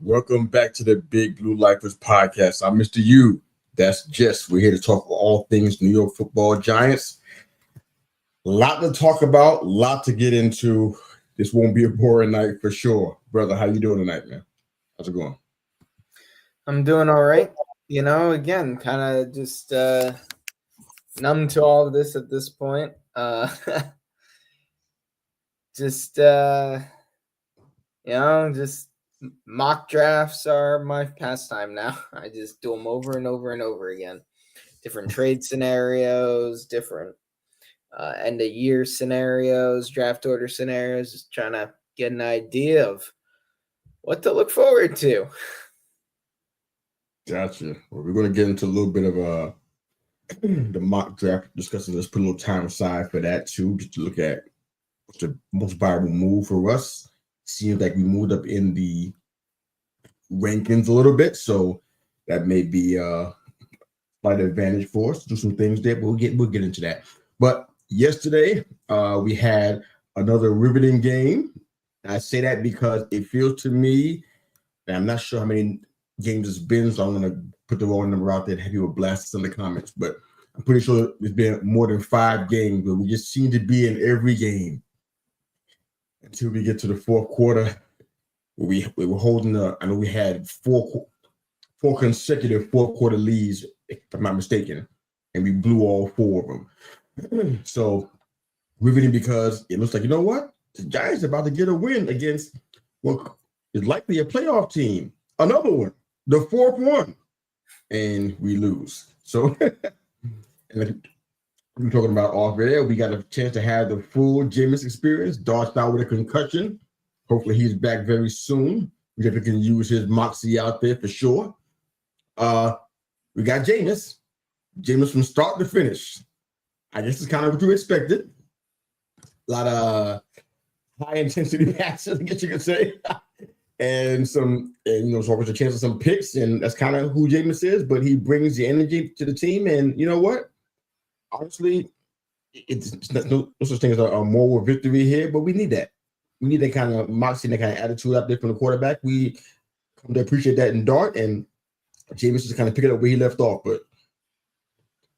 Welcome back to the Big Blue Lifers podcast. I'm Mr. U. That's Jess. We're here to talk about all things New York Football Giants. A lot to talk about, a lot to get into. This won't be a boring night for sure. Brother, how you doing tonight, man? How's it going? I'm doing all right. Again, kind of just numb to all of this at this point. Just mock drafts are my pastime now. I just do them over and over and over again. Different trade scenarios, different end of year scenarios, draft order scenarios, just trying to get an idea of what to look forward to. Gotcha. Well, we're going to get into a little bit of the mock draft discussion. Let's put a little time aside for that too, just to look at what's the most viable move for us. Seems like we moved up in the rankings a little bit, so that may be a slight advantage for us to do some things there. But we'll get into that. But yesterday, we had another riveting game. I say that because it feels to me, and I'm not sure how many games it's been, so I'm going to put the wrong number out there and have people blast us in the comments. But I'm pretty sure it's been more than 5 games, but we just seem to be in every game until we get to the fourth quarter. We were holding I know we had four consecutive fourth quarter leads, if I'm not mistaken, and we blew all 4 of them. So riveting because it looks like, you know what? The Giants are about to get a win against what is likely a playoff team. Another one, the 4th one, and we lose. So, and we're talking about off air. We got a chance to have the full Jameis experience. Dart's out with a concussion. Hopefully he's back very soon. We definitely can use his moxie out there for sure. We got Jameis from start to finish. I guess it's kind of what you expected. A lot of high intensity passes, I guess you could say. And so always a chance of some picks, and that's kind of who Jameis is, but he brings the energy to the team. And you know what? Honestly, it's no such thing as a moral victory here, but we need that. We need that kind of moxie and that kind of attitude out there from the quarterback. We come to appreciate that in Dart, and Jameis just kind of pick it up where he left off. But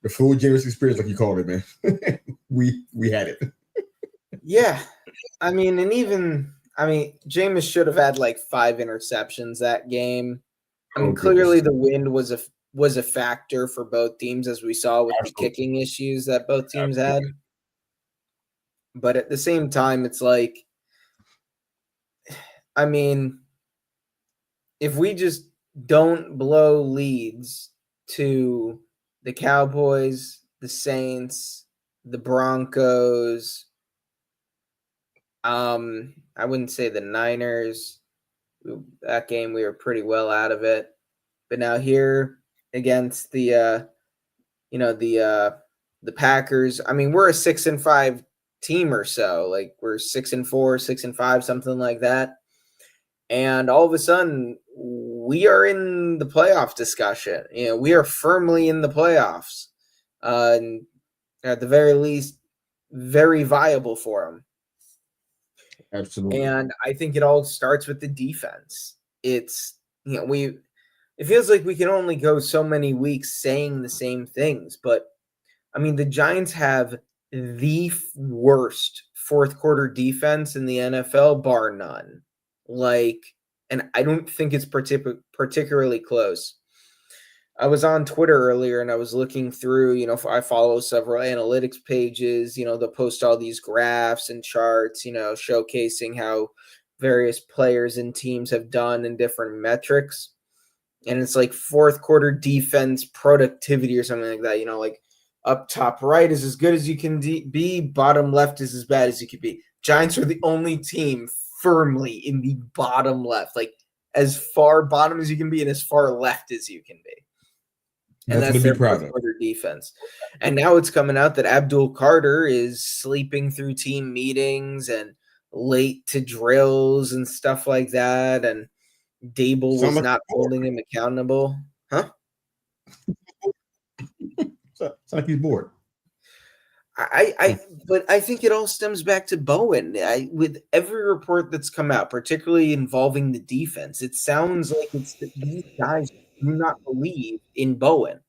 the full Jameis experience, like you called it, man, we had it. Yeah, Jameis should have had like 5 interceptions that game. Clearly the wind was a factor for both teams, as we saw with the kicking issues that both teams had. But at the same time, it's like, if we just don't blow leads to the Cowboys, the Saints, the Broncos, I wouldn't say the Niners. That game we were pretty well out of it. But now here against the Packers, we're a 6-5 team or so. Like we're 6-4, 6-5, something like that. And all of a sudden we are in the playoff discussion. We are firmly in the playoffs. And at the very least, very viable for them. Absolutely. And I think it all starts with the defense. It's, it feels like we can only go so many weeks saying the same things, but the Giants have the worst fourth quarter defense in the NFL, bar none. And I don't think it's particularly close. I was on Twitter earlier and I was looking through, I follow several analytics pages, they'll post all these graphs and charts, showcasing how various players and teams have done in different metrics. And it's like fourth quarter defense productivity or something like that, like up top right is as good as you can be, bottom left is as bad as you can be. Giants are the only team firmly in the bottom left, like as far bottom as you can be and as far left as you can be. And that's their fourth quarter defense. And now it's coming out that Abdul Carter is sleeping through team meetings and late to drills and stuff like that. And Daboll was not holding him accountable. Huh? Sounds like he's bored. But I think it all stems back to Bowen. With every report that's come out, particularly involving the defense, it sounds like it's that these guys do not believe in Bowen.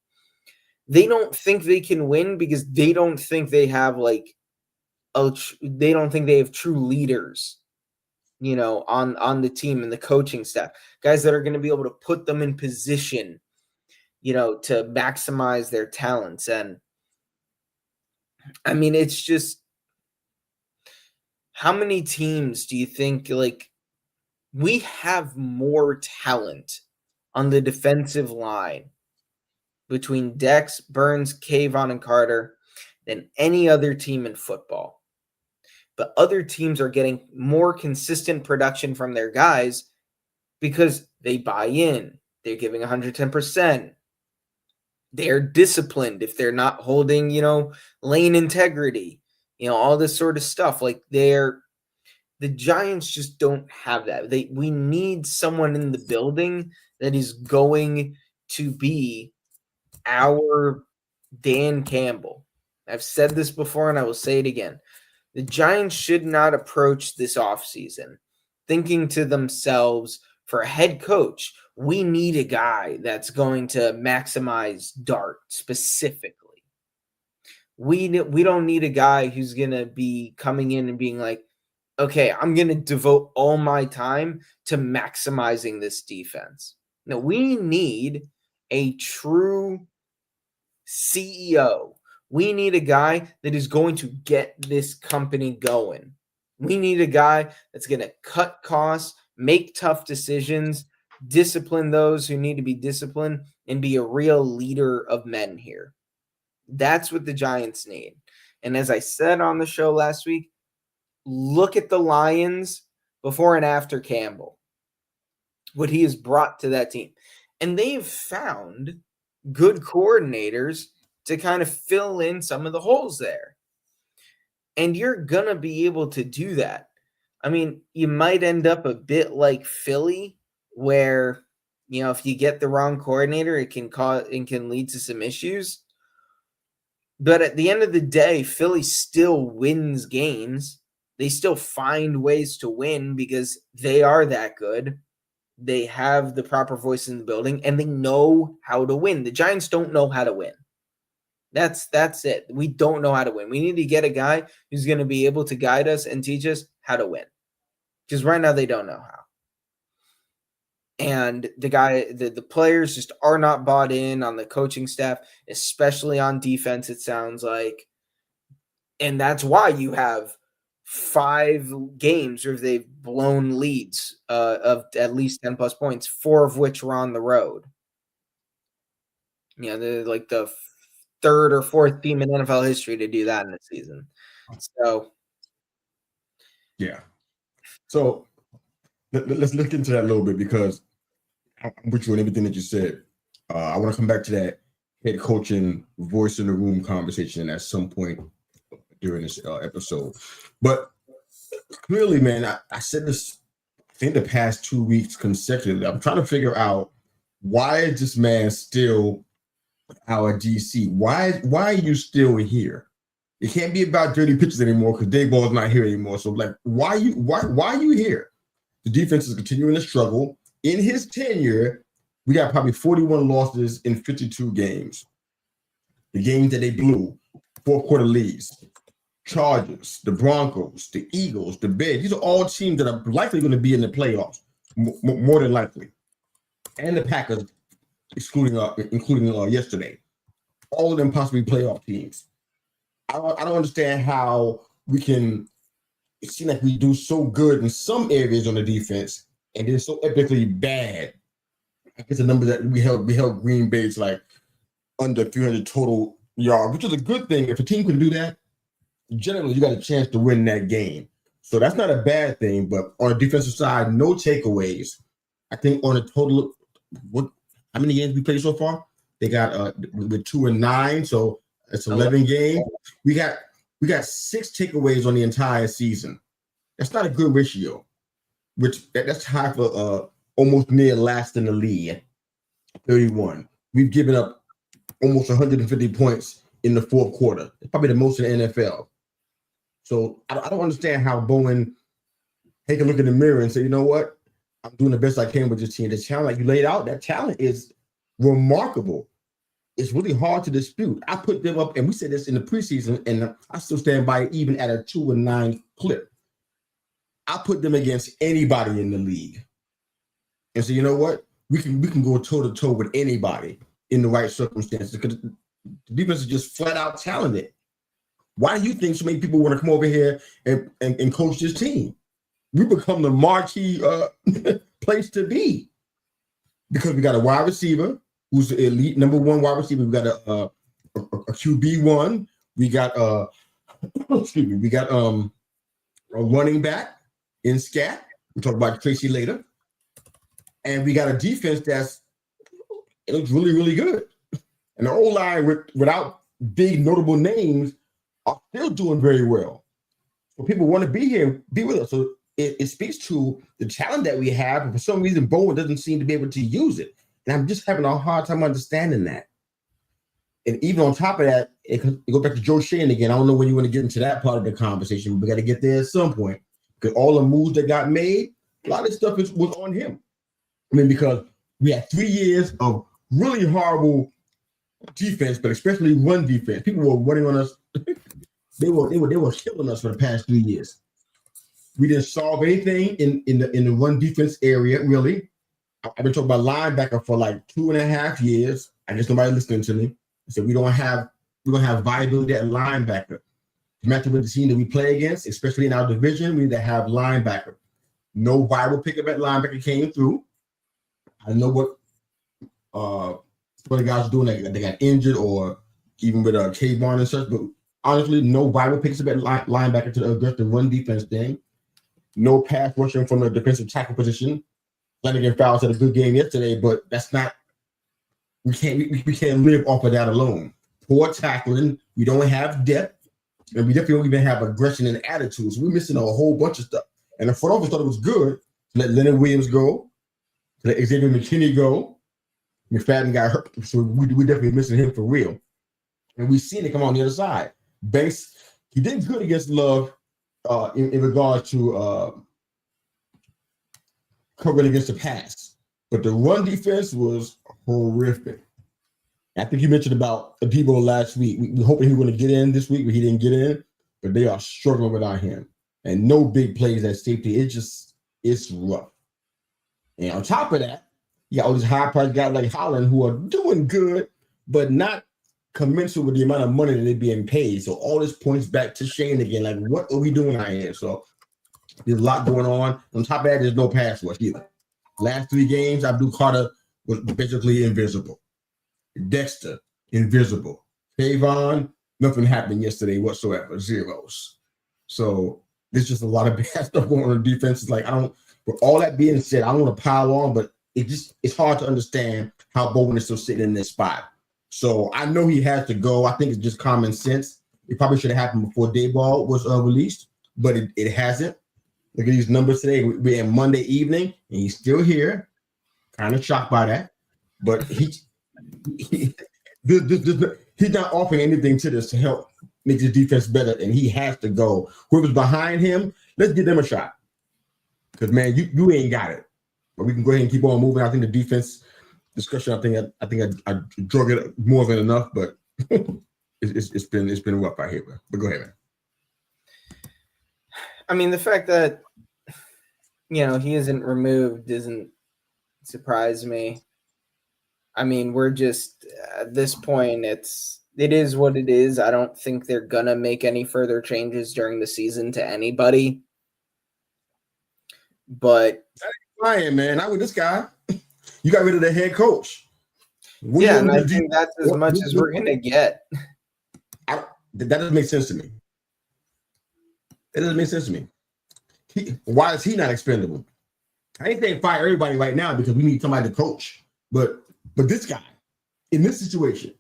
They don't think they can win because they don't think they have they don't think they have true leaders, on the team and the coaching staff, guys that are going to be able to put them in position, to maximize their talents. And I mean, it's just, how many teams do you think, we have more talent on the defensive line between Dex, Burns, Kayvon, and Carter than any other team in football? But other teams are getting more consistent production from their guys because they buy in. They're giving 110%. They're disciplined if they're not holding, lane integrity, all this sort of stuff. The Giants just don't have that. We need someone in the building that is going to be our Dan Campbell. I've said this before and I will say it again. The Giants should not approach this offseason thinking to themselves, for a head coach, we need a guy that's going to maximize Dart specifically. We don't need a guy who's going to be coming in and being like, okay, I'm going to devote all my time to maximizing this defense. No, we need a true CEO. We need a guy that is going to get this company going. We need a guy that's going to cut costs, make tough decisions, discipline those who need to be disciplined, and be a real leader of men here. That's what the Giants need. And as I said on the show last week, look at the Lions before and after Campbell, what he has brought to that team. And they've found good coordinators to kind of fill in some of the holes there. And you're going to be able to do that. I mean, you might end up a bit like Philly, where, if you get the wrong coordinator, it can lead to some issues. But at the end of the day, Philly still wins games. They still find ways to win because they are that good. They have the proper voice in the building, and they know how to win. The Giants don't know how to win. That's it. We don't know how to win. We need to get a guy who's going to be able to guide us and teach us how to win. Because right now they don't know how. And the players just are not bought in on the coaching staff, especially on defense, it sounds like. And that's why you have 5 games where they've blown leads of at least 10 plus points, 4 of which were on the road. They're like the 3rd or 4th team in NFL history to do that in a season. So, yeah. So let's look into that a little bit, because I'm with you on everything that you said. I want to come back to that head coaching voice in the room conversation at some point during this episode. But clearly, man, I said this, I think, the past 2 weeks consecutively. I'm trying to figure out, why is this man still our DC? Why are you still here? It can't be about dirty pitches anymore because Daboll's not here anymore. So, why are you here? The defense is continuing to struggle. In his tenure, we got probably 41 losses in 52 games. The games that they blew, 4-quarter leads. Chargers, the Broncos, the Eagles, the Bears. These are all teams that are likely going to be in the playoffs, more than likely. And the Packers, including yesterday. All of them possibly playoff teams. I don't understand how we can. It seems like we do so good in some areas on the defense, and then so epically bad. I guess the number that we held Green Bay to like under 300 total yards, which is a good thing. If a team can do that, generally you got a chance to win that game. So that's not a bad thing. But on the defensive side, no takeaways. I think on a total, how many games we played so far? They got with 2-9, so it's 11 games. We got 6 takeaways on the entire season. That's not a good ratio. That's high for almost near last in the league, 31. We've given up almost 150 points in the fourth quarter. It's probably the most in the NFL. So I don't understand how Bowen take a look in the mirror and say, you know what? I'm doing the best I can with this team. The talent like you laid out, that talent is remarkable. It's really hard to dispute. I put them up, and we said this in the preseason, and I still stand by it even at a 2-9 clip. I put them against anybody in the league. And so, you know what? We can go toe-to-toe with anybody in the right circumstances because the defense is just flat out talented. Why do you think so many people want to come over here and coach this team? We become the marquee place to be because we got a wide receiver who's the elite number one wide receiver. We got a QB1. We got we got a running back in Scat. We'll talk about Tracy later. And we got a defense it looks really, really good. And the O-line without big notable names are still doing very well. So people want to be here, be with us. So it speaks to the talent that we have. And for some reason, Bowen doesn't seem to be able to use it. And I'm just having a hard time understanding that. And even on top of that, it goes back to Joe Shane again. I don't know when you want to get into that part of the conversation. But we got to get there at some point. Because all the moves that got made, a lot of this stuff was on him. I mean, because we had 3 years of really horrible defense, but especially run defense. People were running on us. They were killing us for the past 3 years. We didn't solve anything in the run defense area, really. I've been talking about linebacker for like 2.5 years. I guess nobody listening to me. So we don't have viability at linebacker. To match up with the team that we play against, especially in our division, we need to have linebacker. No viable pickup at linebacker came through. I know what some of the guys are doing. They got injured or even with Kayvon and such. But honestly, no viable pickups at linebacker to address the run defense thing. No pass rushing from the defensive tackle position. Flanagan Fowles had a good game yesterday, but that's not. We can't live off of that alone. Poor tackling. We don't have depth, and we definitely don't even have aggression and attitude. So we're missing a whole bunch of stuff. And the front office thought it was good to let Leonard Williams go, to let Xavier McKinney go. McFadden got hurt, so we definitely missing him for real. And we've seen it come on the other side. Banks, he did good against Love in regards to covering against the pass. But the run defense was horrific. I think you mentioned about Daboll last week. We were hoping he was going to get in this week, but he didn't get in. But they are struggling without him. And no big plays at safety. It's rough. And on top of that, you got all these high-priced guys like Holland who are doing good, but not commensurate with the amount of money that they're being paid. So all this points back to Shane again. Like, what are we doing out here? So there's a lot going on. On top of that, there's no pass rush either. Last 3 games, Abdul Carter was basically invisible. Dexter, invisible. Kayvon, nothing happened yesterday whatsoever. Zeros. So there's just a lot of bad stuff going on defense. It's like, with all that being said, I don't want to pile on, but it's hard to understand how Bowen is still sitting in this spot. So I know he has to go. I think it's just common sense. It probably should have happened before Daboll was released, but it hasn't. Look at these numbers today. We're in Monday evening, and he's still here. Kind of shocked by that, but he's not offering anything to this to help make the defense better, and he has to go. Whoever's behind him, let's give them a shot. Because man, you ain't got it. But we can go ahead and keep on moving. I think the defense discussion. I think I drug it more than enough, but it's been rough out here. But go ahead, man. I mean, the fact that he isn't removed doesn't surprise me. I mean, we're just at this point, it is what it is. I don't think they're gonna make any further changes during the season to anybody. But Ryan, man, not with this guy. You got rid of the head coach. And I think that's as much as we're gonna get. That doesn't make sense to me. It doesn't make sense to me. Why is he not expendable? I ain't saying fire everybody right now because we need somebody to coach. But this guy, in this situation,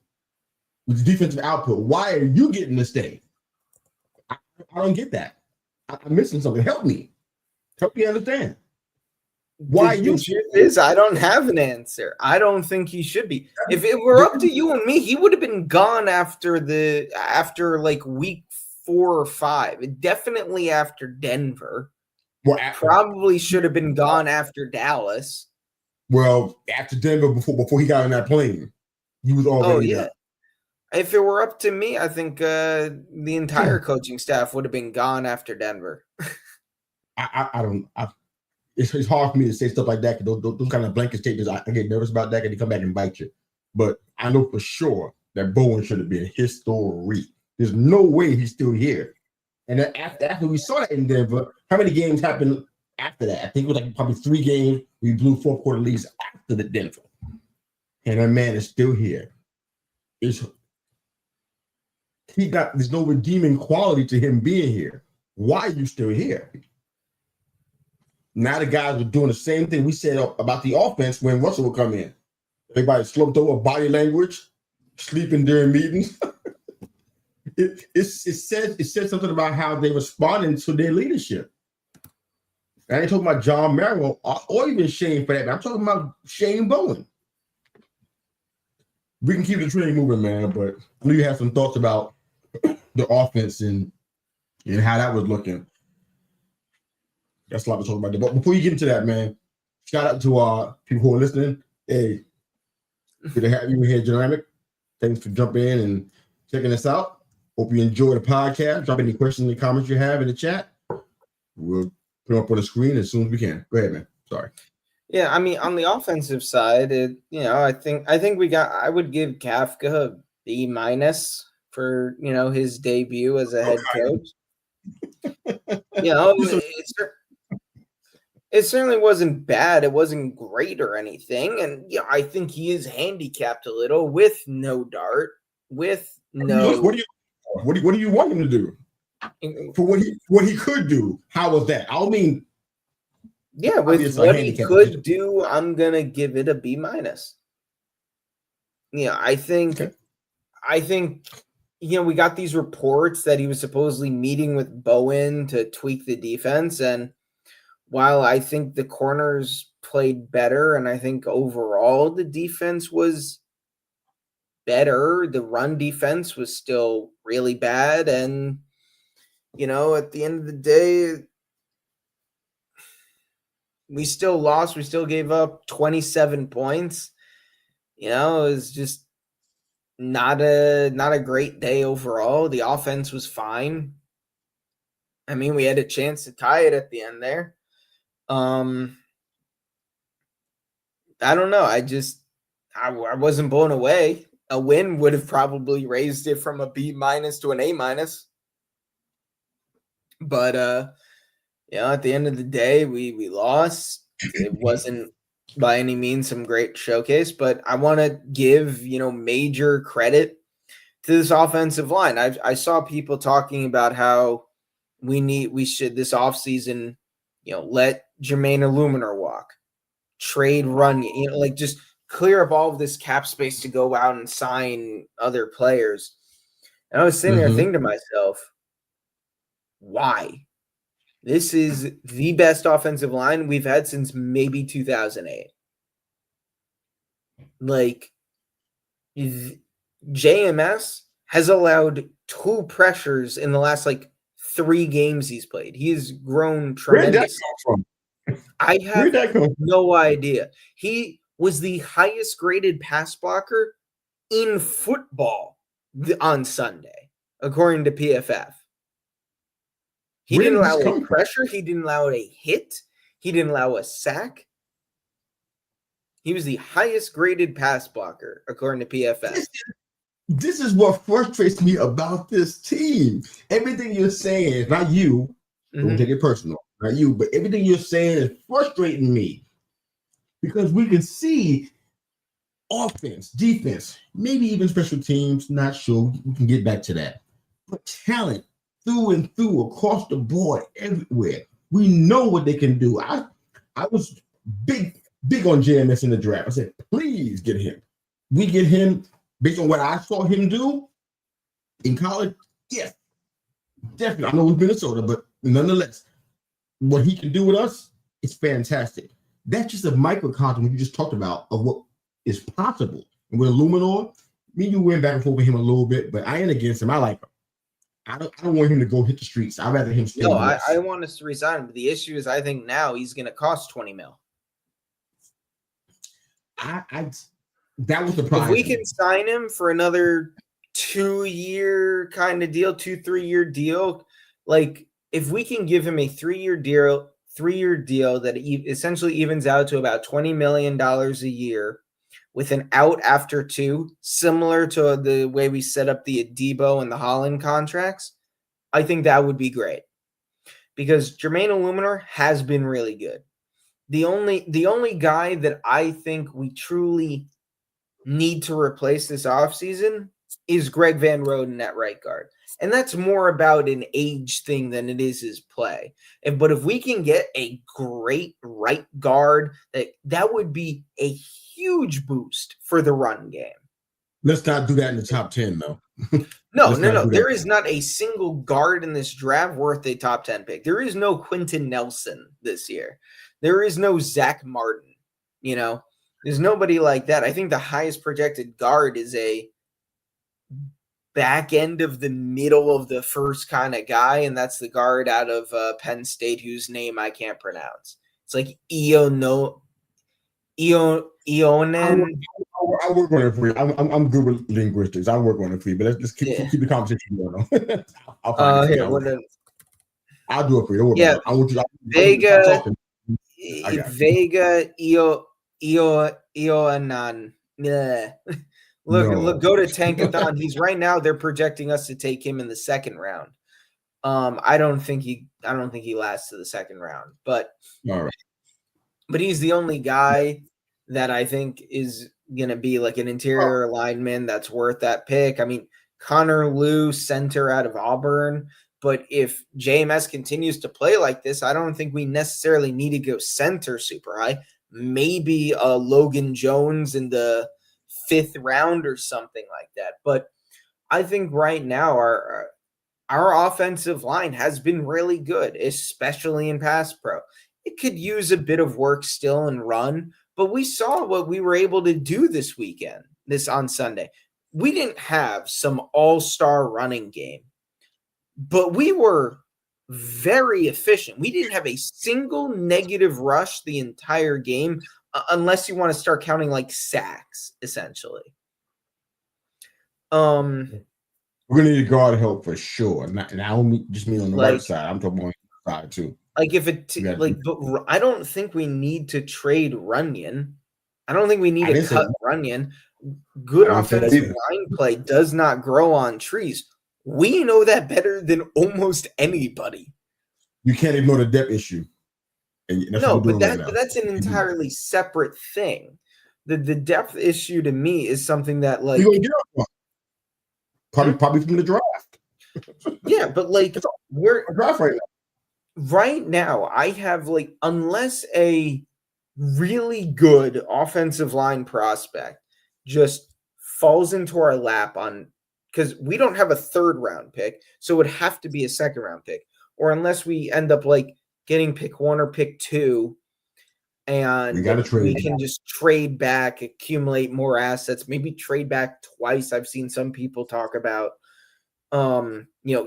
with the defensive output, why are you getting to stay? I don't get that. I'm missing something. Help me understand. Why The you? truth is, I don't have an answer. I don't think he should be. If it were up to you and me, he would have been gone after like week 4 or 5. Definitely after Denver. Well, Probably should have been gone after Dallas. Well, after Denver, before he got on that plane, he was already there. If it were up to me, I think the entire coaching staff would have been gone after Denver. It's hard for me to say stuff like that because those kind of blanket statements, I get nervous about that because they come back and bite you. But I know for sure that Bowen should have been history. There's no way he's still here. And then after we saw that in Denver, how many games happened after that? I think it was like probably 3 games. We blew 4 quarter leads after the Denver. And that man is still here. There's no redeeming quality to him being here. Why are you still here? Now the guys are doing the same thing we said about the offense when Russell would come in. Everybody slumped over, body language, sleeping during meetings. It said something about how they responded to their leadership. I ain't talking about John Merrill or even Shane for that. I'm talking about Shane Bowen. We can keep the train moving, man, but I know you have some thoughts about the offense and how that was looking. That's a lot to talk about. But before you get into that, man, shout out to people who are listening. Hey, good to have you here, Dynamic. Thanks for jumping in and checking us out. Hope you enjoy the podcast. Drop any questions and comments you have in the chat. We'll put them up on the screen as soon as we can. Go ahead, man. Sorry. Yeah, I mean, on the offensive side, I think I would give Kafka a B- for his debut as a head coach. It certainly wasn't bad. It wasn't great or anything, and I think he is handicapped a little with no dart, with no. What do you want him to do? For what he could do? How was that? I mean. Yeah, with what he could do, I'm gonna give it a B-. Yeah, I think we got these reports that he was supposedly meeting with Bowen to tweak the defense, and while I think the corners played better, and I think overall the defense was better, the run defense was still really bad, and at the end of the day, we still lost. We still gave up 27 points. It was just not a great day overall. The offense was fine. I mean, we had a chance to tie it at the end there. I don't know. I wasn't blown away. A win would have probably raised it from a B- to an A-. But at the end of the day, we lost. It wasn't by any means some great showcase, but I want to give major credit to this offensive line. I saw people talking about how we should this offseason, let Jermaine Illuminor walk, trade run, just clear up all of this cap space to go out and sign other players. And I was sitting there thinking to myself, why? This is the best offensive line we've had since maybe 2008. Like, JMS has allowed 2 pressures in the last 3 games he's played. He's grown tremendously. Where'd that come from? I have no idea. He was the highest graded pass blocker in football on Sunday, according to PFF. He didn't allow a pressure. He didn't allow a hit. He didn't allow a sack. He was the highest graded pass blocker, according to PFF. This is what frustrates me about this team. Everything you're saying is not you. Don't take it personal. Not you, but everything you're saying is frustrating me. Because we can see offense, defense, maybe even special teams, not sure. We can get back to that. But talent through and through, across the board, everywhere. We know what they can do. I was big on JMS in the draft. I said, please get him. We get him based on what I saw him do in college. Yes, definitely. I know it was Minnesota, but nonetheless, what he can do with us is fantastic. that's just a microcosm what you just talked about of what is possible. And with Illuminor, me you went back and forth with him a little bit, but I ain't against him. I like him. I don't want him to go hit the streets. I'd rather him stay. No, I want us to resign him. But the issue is I think now he's going to cost $20 million. That was the problem. If we can sign him for another 2-year kind of deal, 2-3-year deal, like if we can give him a 3-year deal that essentially evens out to about $20 million a year with an out after 2, similar to the way we set up the Adebo and the Holland contracts, I think that would be great. Because Jermaine Illuminor has been really good. The only guy that I think we truly need to replace this offseason is Greg Van Roden at right guard. And that's more about an age thing than it is his play. But if we can get a great right guard, that would be a huge boost for the run game. Let's not do that in the top 10, though. No. There is not a single guard in this draft worth a top 10 pick. There is no Quentin Nelson this year. There is no Zach Martin. There's nobody like that. I think the highest projected guard is a back end of the middle of the first kind of guy, and that's the guard out of Penn State whose name I can't pronounce. It's like Ionen. I work on it for you. I'm good with linguistics. I work on it for you, but let's just keep the conversation going on. I'll do it for you. Yeah, Vega Ioanan. Look, go to Tankathon. He's right now. They're projecting us to take him in the second round. I don't think he lasts to the second round, but all right. But he's the only guy that I think is going to be like an interior lineman that's worth that pick. I mean, Connor Liu, center out of Auburn. But if JMS continues to play like this, I don't think we necessarily need to go center super high. Maybe Logan Jones in the 5th round or something like that. But I think right now our offensive line has been really good, especially in pass pro. It could use a bit of work still and run, but we saw what we were able to do this on Sunday. We didn't have some all-star running game, but we were very efficient. We didn't have a single negative rush the entire game, unless you want to start counting like sacks, essentially. We're gonna need guard help for sure. Not only just me on the right side. I'm talking on the side too. Like but I don't think we need to trade Runyon. I don't think we need to cut Runyon. Good offensive line play does not grow on trees. We know that better than almost anybody. You can't ignore the depth issue. That's an entirely separate thing. The depth issue to me is something that like you're gonna get probably from the draft. Yeah, but like we're draft right now. Right now, I have like unless a really good offensive line prospect just falls into our lap because we don't have a 3rd round pick, so it would have to be a 2nd round pick, or unless we end up like getting pick 1 or pick 2, and we can just trade back, accumulate more assets, maybe trade back twice. I've seen some people talk about,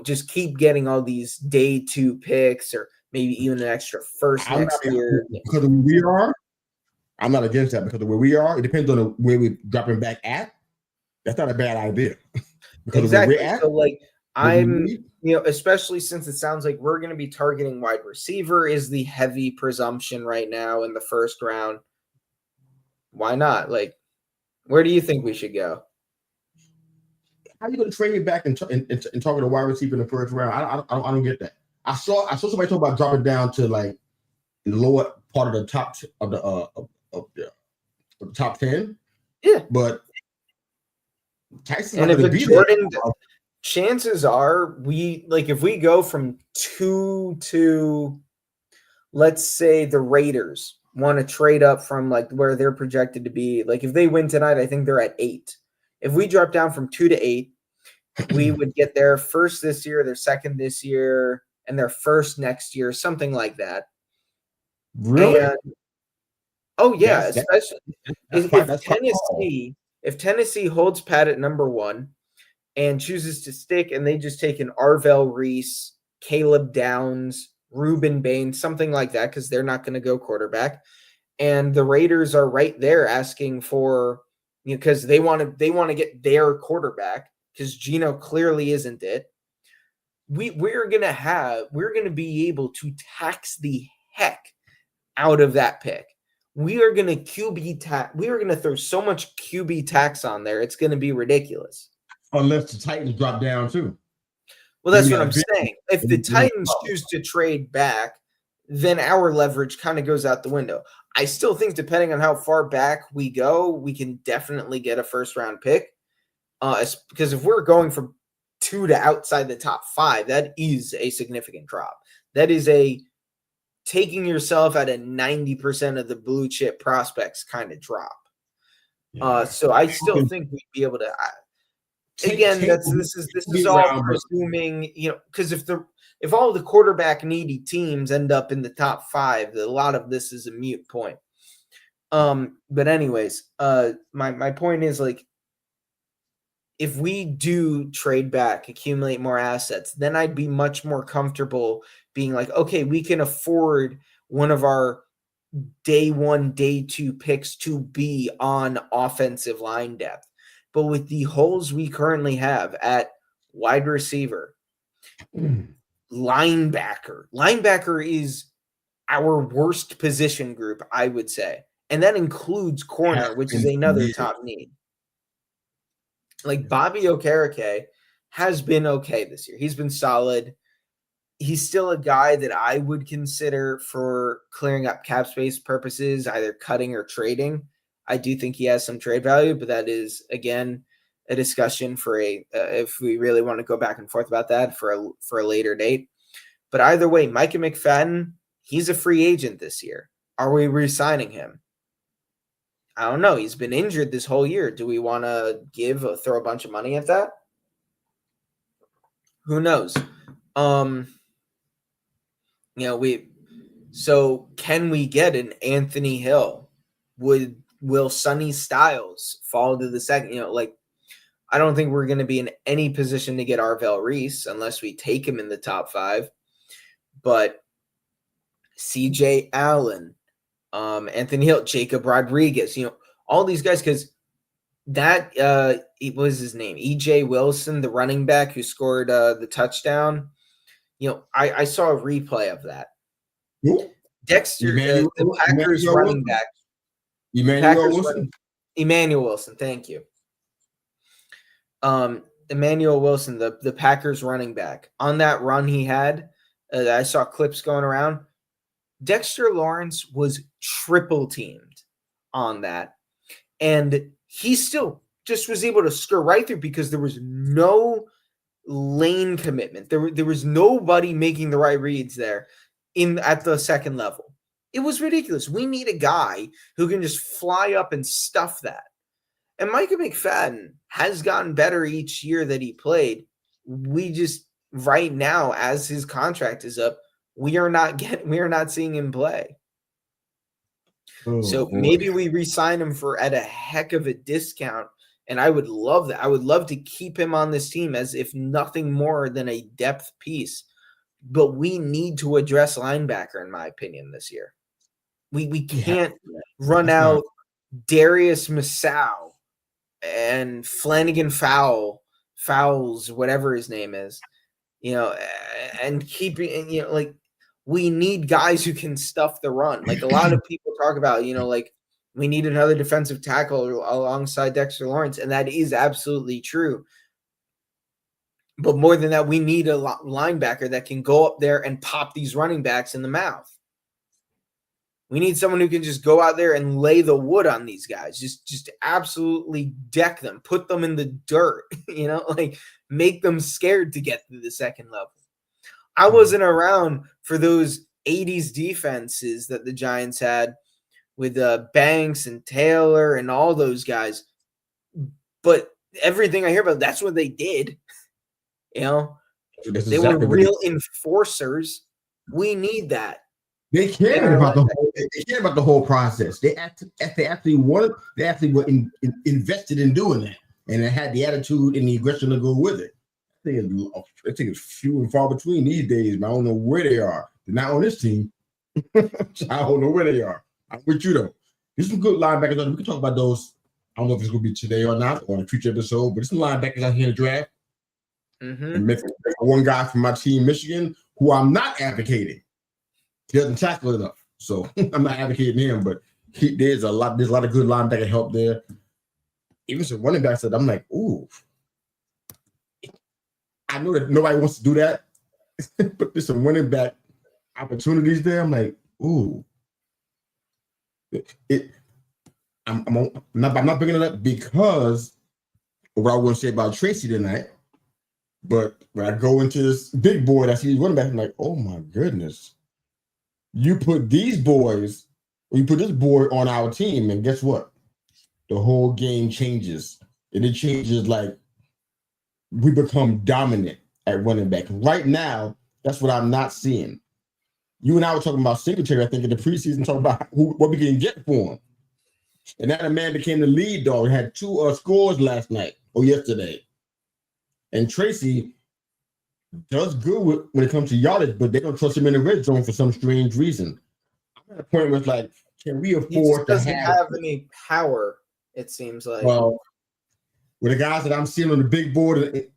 just keep getting all these day 2 picks, or maybe even an extra first next year. Because of where we are, I'm not against that. Because of where we are, it depends on where we're dropping back at. That's not a bad idea. Because exactly. Of where we're at, so like I'm, especially since it sounds like we're going to be targeting wide receiver is the heavy presumption right now in the 1st round. Why not? Like, where do you think we should go? How are you going to trade it back and target a wide receiver in the 1st round? I don't get that. I saw somebody talk about dropping down to like the lower part of the top of the top 10. Yeah, but Tyson's and not if be Jordan, chances are if we go from 2 to, let's say the Raiders want to trade up from like where they're projected to be. Like if they win tonight, I think they're at 8. If we drop down from 2 to 8, we would get their 1st this year, their 2nd this year, and their 1st next year, something like that. Really? Oh yeah, That's especially that's quite if that's quite tall. Tennessee holds Pat at number 1 and chooses to stick, and they just take an Arvell Reese, Caleb Downs, Reuben Bain, something like that, because they're not going to go quarterback. And the Raiders are right there asking for, because they want to get their quarterback, because Geno clearly isn't it. We're gonna be able to tax the heck out of that pick. We are gonna throw so much QB tax on there, it's gonna be ridiculous. Unless the Titans drop down too. Well, Then that's we what got I'm a big saying. If the Titans choose to trade back, then our leverage kind of goes out the window. I still think, depending on how far back we go, we can definitely get a first round pick. Because if we're going from 2 to outside the top 5, that is a significant drop. That is a taking yourself at a 90% of the blue chip prospects kind of drop. Yeah. So I still think we'd be able to. Again, this is all presuming, because if all the quarterback needy teams end up in the top 5, a lot of this is a mute point. But anyways, my point is, like, if we do trade back, accumulate more assets, then I'd be much more comfortable being like, okay, we can afford one of our day 1, day 2 picks to be on offensive line depth. But with the holes we currently have at wide receiver, linebacker is our worst position group, I would say. And that includes corner, which is another top need. Like, Bobby Okereke has been okay this year. He's been solid. He's still a guy that I would consider for clearing up cap space purposes, either cutting or trading. I do think he has some trade value, but that is, again, a discussion for if we really want to go back and forth about that for a later date. But either way, Micah McFadden, he's a free agent this year. Are we re-signing him? I don't know. He's been injured this whole year. Do we want to throw a bunch of money at that? Who knows? So can we get an Anthony Hill? Will Sonny Styles fall to the second? I don't think we're going to be in any position to get Arvell Reese unless we take him in the top 5. But CJ Allen, Anthony Hill, Jacob Rodriguez, all these guys, because that what was his name? EJ Wilson, the running back who scored the touchdown. I saw a replay of that. Dexter, the Packers running back. Emmanuel Wilson, thank you. Emmanuel Wilson, the Packers running back. On that run he had, I saw clips going around. Dexter Lawrence was triple teamed on that. And he still just was able to skirt right through because there was no lane commitment. There was nobody making the right reads there at the second level. It was ridiculous. We need a guy who can just fly up and stuff that. And Micah McFadden has gotten better each year that he played. We just, right now, as his contract is up, we are not seeing him play. So maybe we re-sign him at a heck of a discount, and I would love that. I would love to keep him on this team as if nothing more than a depth piece. But we need to address linebacker, in my opinion, this year. We can't run out Darius Masau and Flanagan Fowles, whatever his name is, and keeping, we need guys who can stuff the run. Like, a lot of people talk about, we need another defensive tackle alongside Dexter Lawrence, and that is absolutely true. But more than that, we need a linebacker that can go up there and pop these running backs in the mouth. We need someone who can just go out there and lay the wood on these guys, just absolutely deck them, put them in the dirt, make them scared to get to the second level. I wasn't around for those 80s defenses that the Giants had with Banks and Taylor and all those guys. But everything I hear about, that's what they did. They were real enforcers. We need that. They cared about the whole. They cared about the whole process. They actually wanted. They actually were invested in doing that, and they had the attitude and the aggression to go with it. I think it's few and far between these days. Man. I don't know where they are. They're not on this team. So I don't know where they are. I'm with you though. There's some good linebackers. We can talk about those. I don't know if it's going to be today or not, or in a future episode. But there's some linebackers out here in the draft. And one guy from my team, Michigan, who I'm not advocating. He doesn't tackle enough, so I'm not advocating him. But there's a lot of good linebacker help there. Even some running backs that I'm like, ooh, I know that nobody wants to do that, but there's some running back opportunities there. I'm like, ooh, I'm not bringing it up because of what I want to say about Tracy tonight. But when I go into this big board, I see these running backs. I'm like, oh my goodness. You put these boys, you put this boy on our team, and guess what? The whole game changes. And it changes like we become dominant at running back. Right now, that's what I'm not seeing. You and I were talking about Singletary, I think, in the preseason, talking about what we can get for him. And that man became the lead dog. He had 2 scores last night or yesterday. And Tracy does good when it comes to yardage, but they don't trust him in the red zone for some strange reason. I'm at a point where it's like, can we afford to have any power? It seems like. Well, with the guys that I'm seeing on the big board,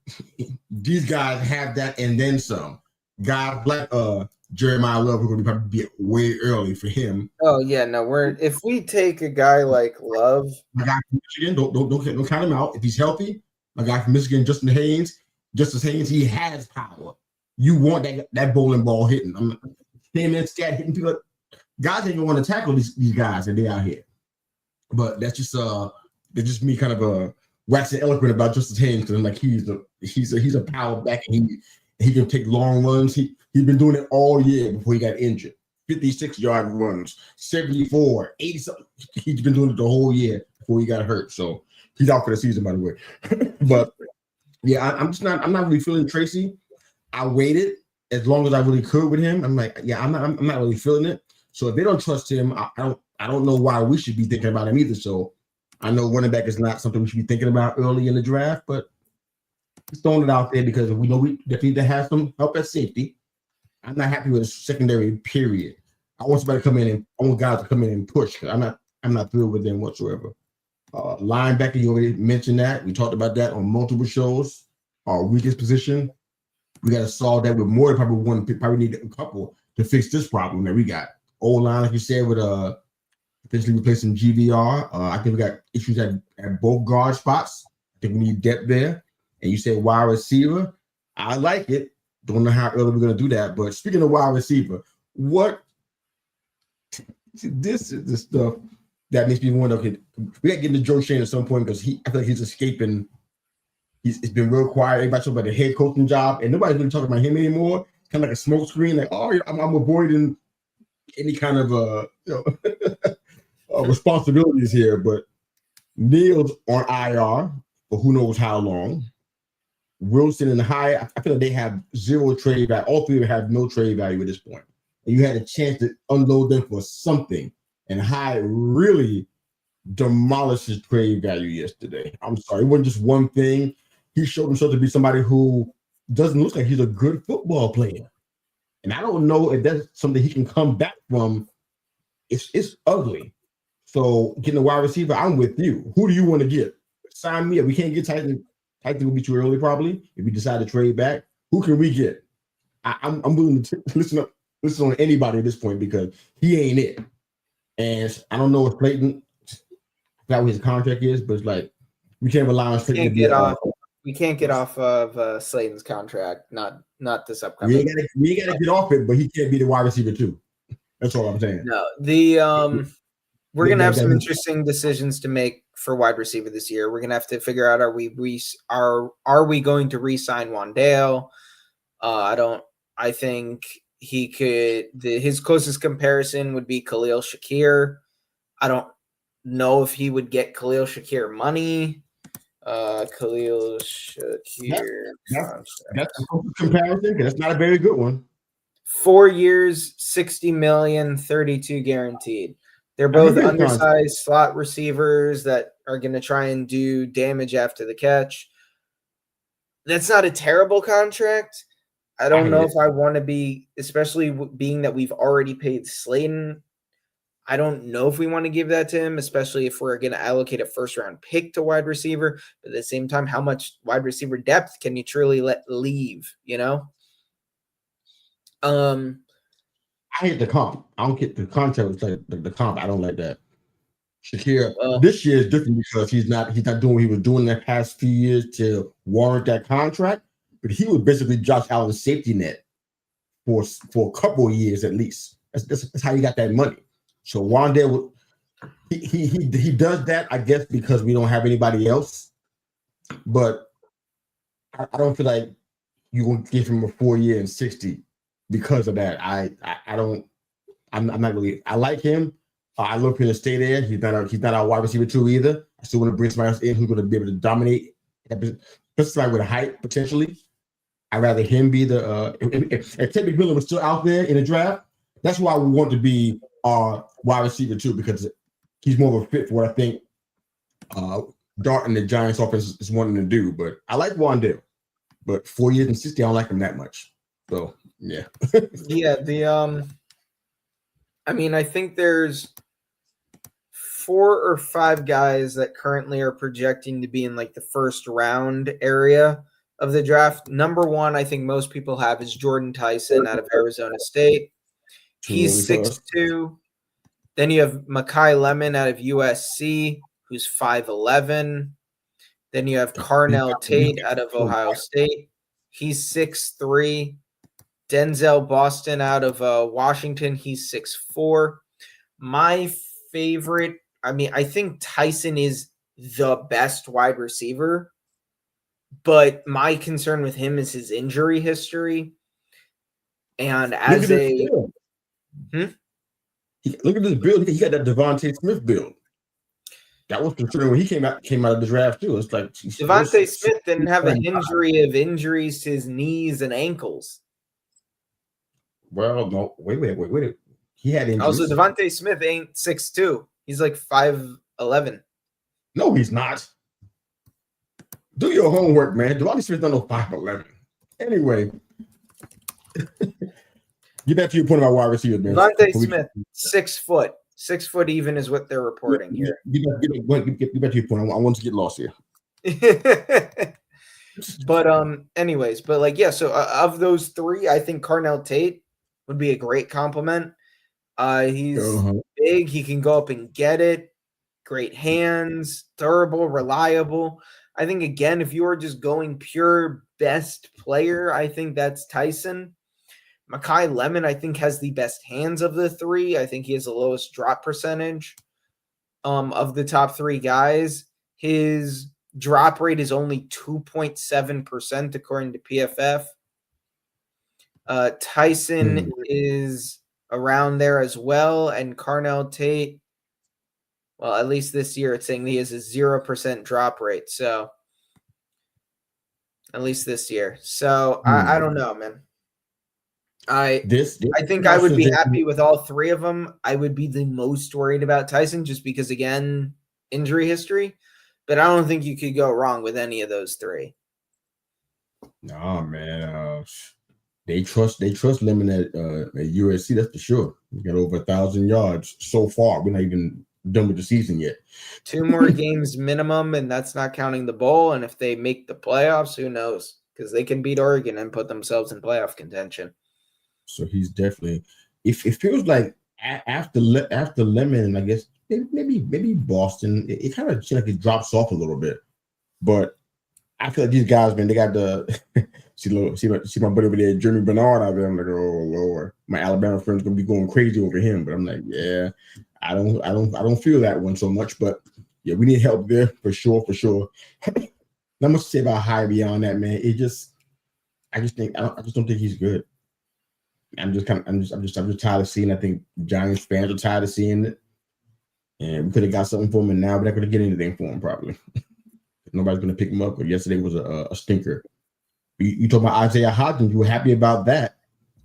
these guys have that and then some. Guys like Jeremiah Love, who are going to probably be way early for him. Oh yeah, no, if we take a guy like Love, my guy from Michigan, don't count him out. If he's healthy, my guy from Michigan, Justice Haynes, he has power. You want that bowling ball hitting. I'm standing there, scat hitting people. Guys ain't gonna want to tackle these guys, and they out here. But that's just me kind of waxing eloquent about Justice Haynes, because I'm like he's a power back, and he can take long runs. He's been doing it all year before he got injured. 56-yard runs, 74, 80 something. He's been doing it the whole year before he got hurt. So he's out for the season, by the way. But yeah, I'm not really feeling Tracy. I waited as long as I really could with him. I'm like, yeah, I'm not really feeling it. So if they don't trust him, I don't know why we should be thinking about him either. So I know running back is not something we should be thinking about early in the draft, but just throwing it out there because we know we definitely need to have some help at safety. I'm not happy with the secondary, period. I want somebody to come in and I want guys to come in and push. I'm not thrilled with them whatsoever. Linebacker, you already mentioned that. We talked about that on multiple shows. Our weakest position, we got to solve that with more than probably one. Probably need a couple to fix this problem that we got. O-line, like you said, with potentially replacing GVR. I think we got issues at both guard spots. I think we need depth there. And you said wide receiver. I like it. Don't know how early we're going to do that. But speaking of wide receiver, this is the stuff that makes me wonder, okay, we got to get into Joe Shane at some point because I feel like he's escaping. It's been real quiet. Everybody talking about the head coaching job, and nobody's really talking about him anymore. Kind of like a smoke screen, like, oh, I'm avoiding any kind of responsibilities here. But Neal's on IR for who knows how long. Wilson and Hyatt, I feel like they have zero trade value. All three of them have no trade value at this point. And you had a chance to unload them for something. And Hyatt really demolished his trade value yesterday. I'm sorry. It wasn't just one thing. He showed himself to be somebody who doesn't look like he's a good football player. And I don't know if that's something he can come back from. It's ugly. So getting a wide receiver, I'm with you. Who do you want to get? Sign me up. We can't get Tyson. Tyson will be too early probably if we decide to trade back. Who can we get? I'm willing to listen on anybody at this point because he ain't it. And I don't know what Clayton, what his contract is, but it's like we can't rely on Clayton to get off. We can't get off of Slayton's contract, not this upcoming. We got to get off it, but he can't be the wide receiver too. That's all I'm saying. No, we're gonna have some interesting decisions to make for wide receiver this year. We're gonna have to figure out are we going to re-sign Wan'Dale? I think he could. His closest comparison would be Khalil Shakir. I don't know if he would get Khalil Shakir money. Khalil Shakir. That's a comparison. That's not a very good one. 4 years, 60 million, 32 guaranteed. They're I mean, both good undersized slot receivers that are going to try and do damage after the catch. That's not a terrible contract. I don't know if I want to be, especially being that we've already paid Slayton. I don't know if we want to give that to him, especially if we're going to allocate a first-round pick to wide receiver. But at the same time, how much wide receiver depth can you truly let leave, you know? I hate the comp. I don't get the contract with the comp. I don't like that. Shakir, this year is different because he's not doing what he was doing the past few years to warrant that contract. But he was basically Josh Allen's safety net for a couple of years at least. That's how he got that money. So Wandale, he does that, I guess, because we don't have anybody else. But I don't feel like you will give him a 4 year and 60 because of that. I'm not really. I like him. I love him to stay there. He's not our wide receiver too either. I still want to bring somebody else in who's going to be able to dominate, especially with a height potentially. I'd rather him be the. If Teddy Miller was still out there in the draft, that's why we want to be our wide receiver too, because he's more of a fit for what I think Dart and the Giants offense is wanting to do. But I like Wandale, but 4 years and 60, I don't like him that much. So yeah. Yeah, I mean, I think there's 4 or 5 guys that currently are projecting to be in like the first round area of the draft. Number 1, I think most people have is Jordan Tyson out of Arizona State. He's 6'2". Then you have Mekhi Lemon out of USC, who's 5'11". Then you have Carnell Tate out of Ohio State. He's 6'3". Denzel Boston out of Washington, he's 6'4". My favorite, I think Tyson is the best wide receiver, but my concern with him is his injury history. And as look at this build. He got that Devontae Smith build. That was considering when he came out of the draft too. It's like Devontae Smith didn't have a history of injuries to his knees and ankles. Well, no, wait. He had injuries. Also, Devontae Smith ain't 6'2". He's like 5'11". No, he's not. Do your homework, man. Devontae Smith don't know 5'11". Anyway. Get back to your point about wide receivers, man. Devontae Smith, 6 foot. 6 foot even is what they're reporting here. Get back to your point. I want to get lost here. But so of those 3, I think Carnell Tate would be a great compliment. He's big. He can go up and get it. Great hands, durable, reliable. I think, again, if you are just going pure best player, I think that's Tyson. Mekhi Lemon, I think, has the best hands of the 3. I think he has the lowest drop percentage of the top 3 guys. His drop rate is only 2.7% according to PFF. Tyson is around there as well, and Carnell Tate, well, at least this year it's saying he has a 0% drop rate. So at least this year. So I don't know, man. I think I would be happy with all 3 of them. I would be the most worried about Tyson just because, again, injury history. But I don't think you could go wrong with any of those 3. No, man. They trust Lemon at USC, that's for sure. We got over 1,000 yards so far. We're not even done with the season yet. 2 more games minimum, and that's not counting the bowl. And if they make the playoffs, who knows? Because they can beat Oregon and put themselves in playoff contention. So he's definitely. It feels like after Lemon, I guess maybe Boston. It kind of seems like it drops off a little bit, but I feel like these guys, man, they got the see my buddy over there, Jeremy Bernard out there. I'm like, oh Lord, my Alabama friend's gonna be going crazy over him. But I'm like, yeah, I don't feel that one so much. But yeah, we need help there for sure. Not much to say about high beyond that, man. I just don't think he's good. I'm just tired of seeing. I think Giants fans are tired of seeing it, and we could have got something for him, and now we're not going to get anything for him probably. Nobody's going to pick him up. But yesterday was a stinker. You talking about Isaiah Hodgins? You were happy about that?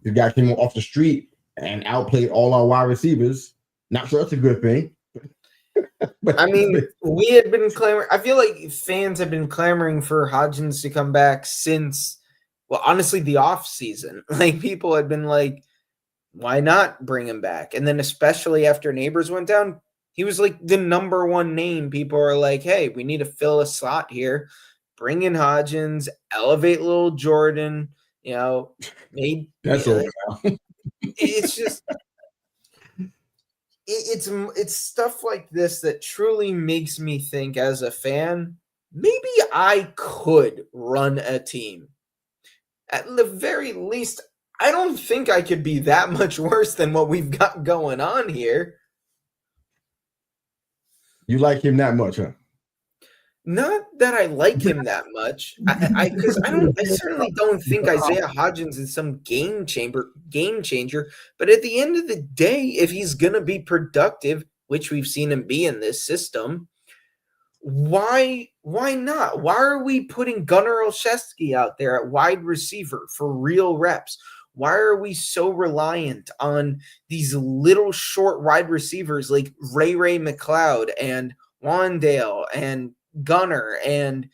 The guy came off the street and outplayed all our wide receivers. Not sure that's a good thing. But I mean, we had been clamoring. I feel like fans have been clamoring for Hodgins to come back since, well, honestly, the off season. Like, people had been like, why not bring him back? And then especially after Neighbors went down, he was like the number one name. People are like, hey, we need to fill a slot here. Bring in Hodgins, elevate little Jordan, that's you know, over now. It's just it's stuff like this that truly makes me think, as a fan, maybe I could run a team. At the very least, I don't think I could be that much worse than what we've got going on here. You like him that much, huh? Not that I like him that much. I certainly don't think Isaiah Hodgins is some game changer. But at the end of the day, if he's gonna be productive, which we've seen him be in this system, why not? Why are we putting Gunnar Olszewski out there at wide receiver for real reps? Why are we so reliant on these little short wide receivers like Ray McLeod and Wandale and Gunnar and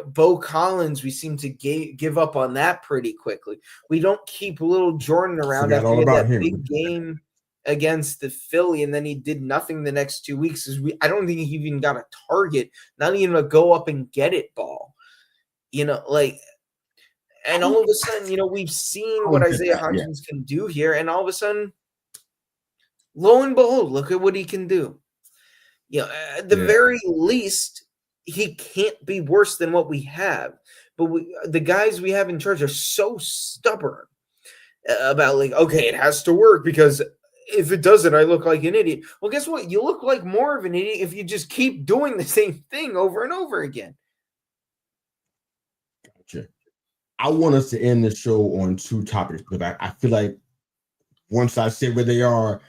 Bo Collins? We seem to give up on that pretty quickly. We don't keep little Jordan around after that big game against the Philly, and then he did nothing the next 2 weeks. I don't think he even got a target, not even a go up and get it ball. And all of a sudden, we've seen what Isaiah Hodgins can do here, and all of a sudden, lo and behold, look at what he can do. At the very least, he can't be worse than what we have. But the guys we have in charge are so stubborn about, like, okay, it has to work, because if it doesn't, I look like an idiot. Well, guess what? You look like more of an idiot if you just keep doing the same thing over and over again. Gotcha. I want us to end the show on two topics, because I feel like once I say where they are,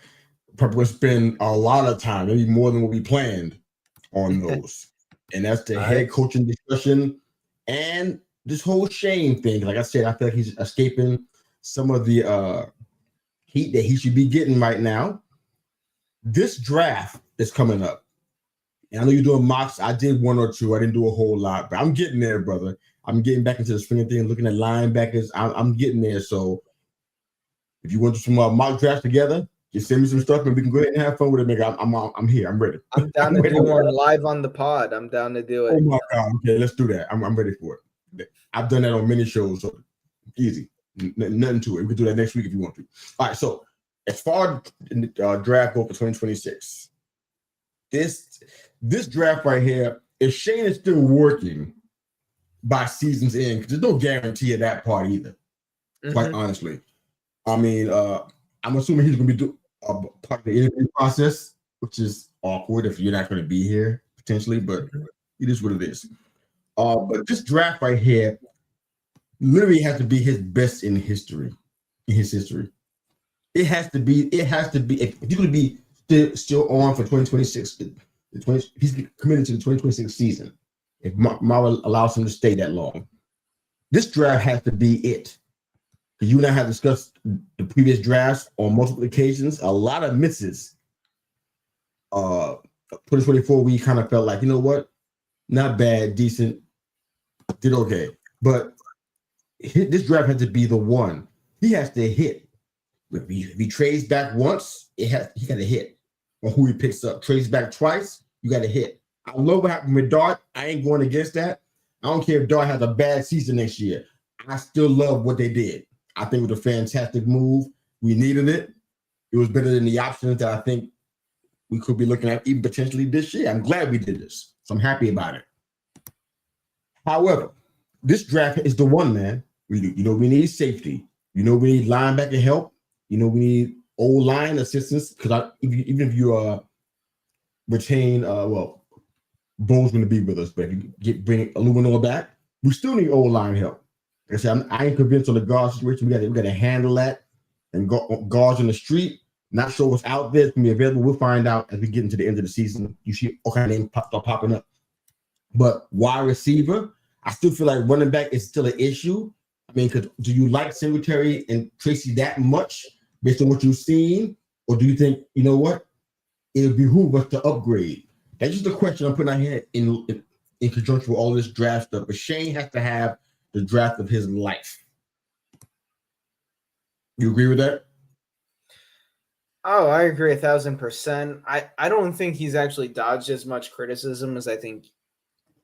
probably will spend a lot of time, maybe more than what we planned, on those. And that's the head coaching discussion and this whole Shane thing. Like I said, I feel like he's escaping some of the heat that he should be getting right now. This draft is coming up. And I know you're doing mocks. I did one or two. I didn't do a whole lot, but I'm getting there, brother. I'm getting back into the swinging thing, looking at linebackers. I'm getting there. So if you want to do some mock drafts together, just send me some stuff and we can go ahead and have fun with it, nigga. I'm here. I'm ready. I'm down to do one live on the pod. I'm down to do it. Oh my God. Okay, let's do that. I'm ready for it. I've done that on many shows, so easy. Nothing to it. We can do that next week if you want to. All right. So as far as draft go for 2026, this draft right here, if Shane is still working by season's end, because there's no guarantee of that part either, quite honestly. I mean, I'm assuming he's going to be part of the interview process, which is awkward if you're not going to be here potentially, but it is what it is. But this draft right here literally has to be his best in history. It has to be. If you're going to be still on for 2026, he's committed to the 2026 season. If Mara allows him to stay that long, this draft has to be it. You and I have discussed the previous drafts on multiple occasions. A lot of misses. 2024, we kind of felt like, you know what? Not bad, decent, did okay. But this draft has to be the one. He has to hit. If he trades back once, he got to hit on who he picks up. Trades back twice, you got to hit. I love what happened with Dart. I ain't going against that. I don't care if Dart has a bad season next year. I still love what they did. I think it was a fantastic move. We needed it. It was better than the options that I think we could be looking at even potentially this year. I'm glad we did this. So I'm happy about it. However, this draft is the one, man. We need safety. We need linebacker help. We need O-line assistance, because even if you retain, Bo's going to be with us, but if you bring Illuminor back, we still need O-line help. Like I said, I ain't convinced on the guard situation. We got to handle that. And guards on the street, not sure what's out there. It's going to be available. We'll find out as we get into the end of the season. You see all kind of names start popping up. But wide receiver, I still feel like running back is still an issue. I mean, do you like Singletary and Tracy that much based on what you've seen, or do you think you know what it would behoove us to upgrade? That's just the question I'm putting out here in conjunction with all this draft stuff. But Shane has to have the draft of his life. You agree with that? Oh, I agree 1,000%. I don't think he's actually dodged as much criticism as I think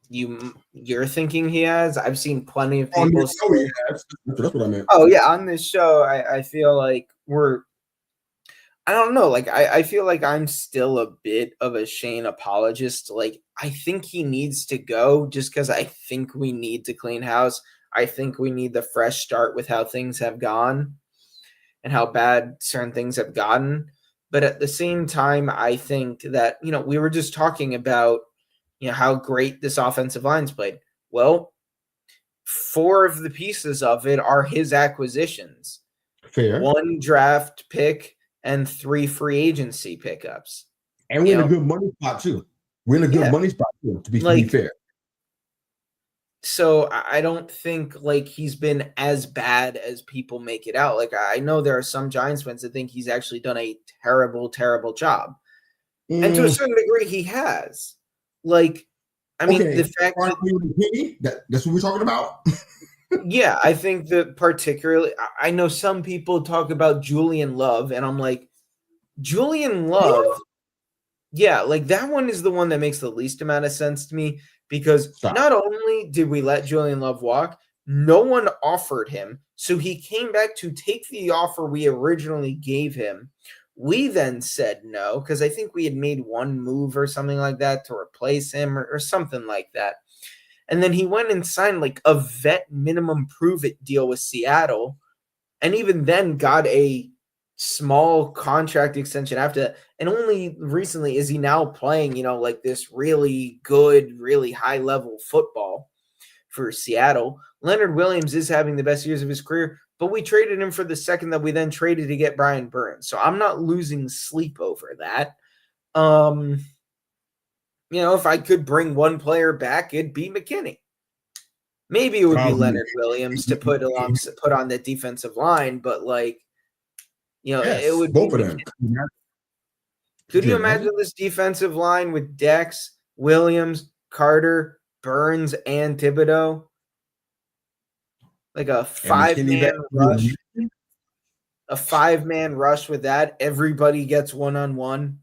you're thinking he has. I've seen plenty of people. That's what I meant. Oh yeah, on this show, I feel like I don't know. Like I feel like I'm still a bit of a Shane apologist. Like I think he needs to go just because I think we need to clean house. I think we need the fresh start with how things have gone and how bad certain things have gotten. But at the same time, I think that, we were just talking about, how great this offensive line's played. Well, 4 of the pieces of it are his acquisitions. Fair. 1 draft pick and 3 free agency pickups. And we're in a good money spot too. We're in a good money spot too, to be fair. So I don't think like he's been as bad as people make it out. Like I know there are some Giants fans that think he's actually done a terrible, terrible job. And to a certain degree, he has. Like, I mean, the fact that's what we're talking about. Yeah, I think that particularly, I know some people talk about Julian Love, and I'm like, Julian Love, yeah, like that one is the one that makes the least amount of sense to me because not only did we let Julian Love walk, no one offered him. So he came back to take the offer we originally gave him. We then said no because I think we had made one move or something like that to replace him or something like that. And then he went and signed like a vet minimum prove it deal with Seattle. And even then got a small contract extension after that. And only recently is he now playing, like this really good, really high level football for Seattle. Leonard Williams is having the best years of his career, but we traded him for the second that we then traded to get Brian Burns. So I'm not losing sleep over that. If I could bring one player back, it'd be McKinney. Maybe it would be Leonard Williams to put on the defensive line, but it would both be of them. Could you imagine this defensive line with Dex, Williams, Carter, Burns, and Thibodeau? Like a 5-man rush. A 5-man rush with that. Everybody gets one-on-one.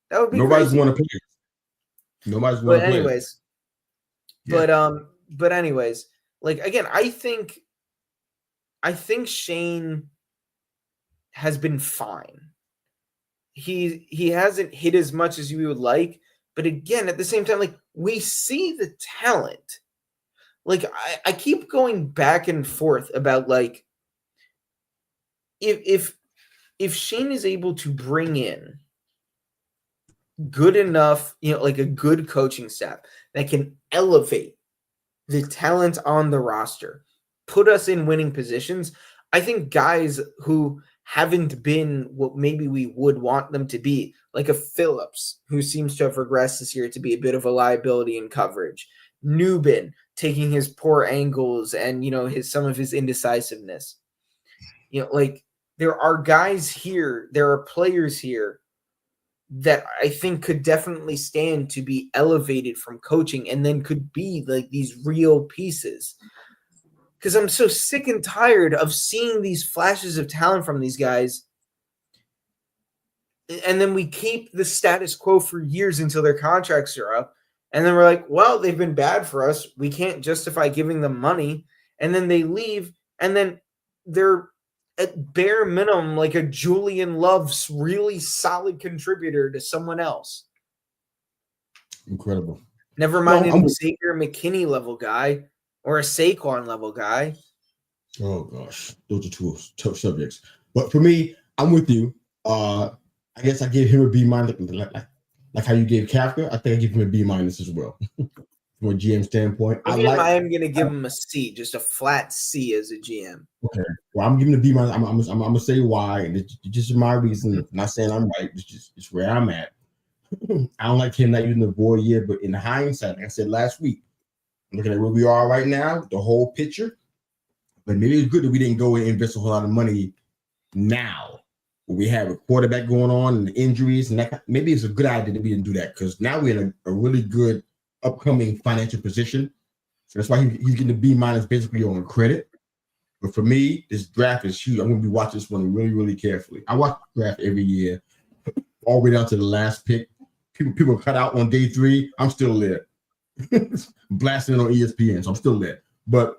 That would be nobody's crazy. going to play. Nobody's going to play. But anyways, like again, I think Shane has been fine. He hasn't hit as much as we would like, but again, at the same time, like we see the talent. Like I keep going back and forth about like if Shane is able to bring in good enough, like a good coaching staff that can elevate the talent on the roster, put us in winning positions. I think guys who haven't been what maybe we would want them to be, like a Phillips, who seems to have regressed this year to be a bit of a liability in coverage. Newbin taking his poor angles and, some of his indecisiveness. Like there are guys here, there are players here that I think could definitely stand to be elevated from coaching and then could be like these real pieces. Because I'm so sick and tired of seeing these flashes of talent from these guys. And then we keep the status quo for years until their contracts are up. And then we're like, well, they've been bad for us. We can't justify giving them money. And then they leave. And then they're at bare minimum like a Julian Love's really solid contributor to someone else. Incredible. Never mind an Xavier McKinney level guy or a Saquon level guy. Oh gosh, those are two tough subjects. But for me, I'm with you. I guess I give him a B minus, like how you gave Kafka. I think I give him a B minus as well. From a GM standpoint, I am going to give him a C, just a flat C as a GM. Okay, well, I'm giving a B minus. I'm gonna say why, and it's just my reason. I'm not saying I'm right. It's where I'm at. I don't like him not using the void year, but in hindsight, like I said last week, looking at where we are right now, the whole picture, But maybe it's good that we didn't go and invest a whole lot of money now. We have a quarterback going on and injuries, and that maybe it's a good idea that we didn't do that because now we're in a really good upcoming financial position. So that's why he's getting the B- basically on credit. But for me, this draft is huge. I'm going to be watching this one really, really carefully. I watch the draft every year, all the way down to the last pick. People cut out on day 3. I'm still there. Blasting it on ESPN, so I'm still there. But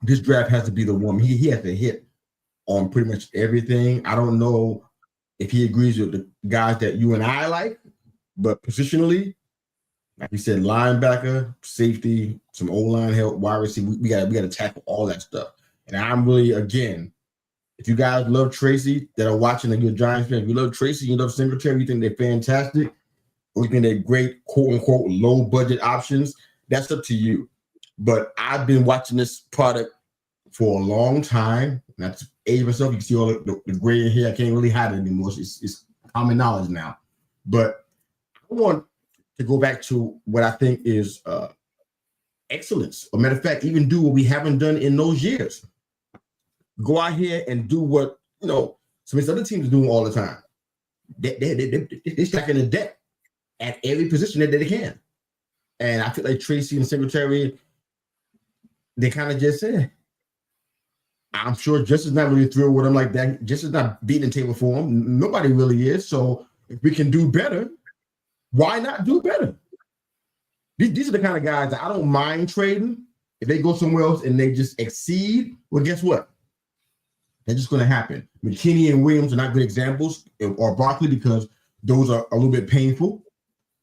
this draft has to be the one. He has to hit on pretty much everything. I don't know if he agrees with the guys that you and I like, but positionally, like you said, linebacker, safety, some O-line help, wide receiver. We got to tackle all that stuff. And I'm really, again, if you guys love Tracy that are watching, like your Giants fans, if you love Tracy, you love Singletary, you think they're fantastic, or you think they're great, quote unquote, low budget options, that's up to you. But I've been watching this product for a long time. Not to age myself, you can see all the gray in here. I can't really hide it anymore. It's common knowledge now. But I want to go back to what I think is excellence. As a matter of fact, even do what we haven't done in those years. Go out here and do what some of these other teams are doing all the time. They're stacking the deck at every position that they can. And I feel like Tracy and Singletary, they kind of just said, I'm sure Justin's not really thrilled with him like that. Justin's not beating the table for him. Nobody really is. So if we can do better, why not do better? These are the kind of guys that I don't mind trading. If they go somewhere else and they just exceed, well, guess what? That's just going to happen. McKinney and Williams are not good examples, or Barkley, because those are a little bit painful,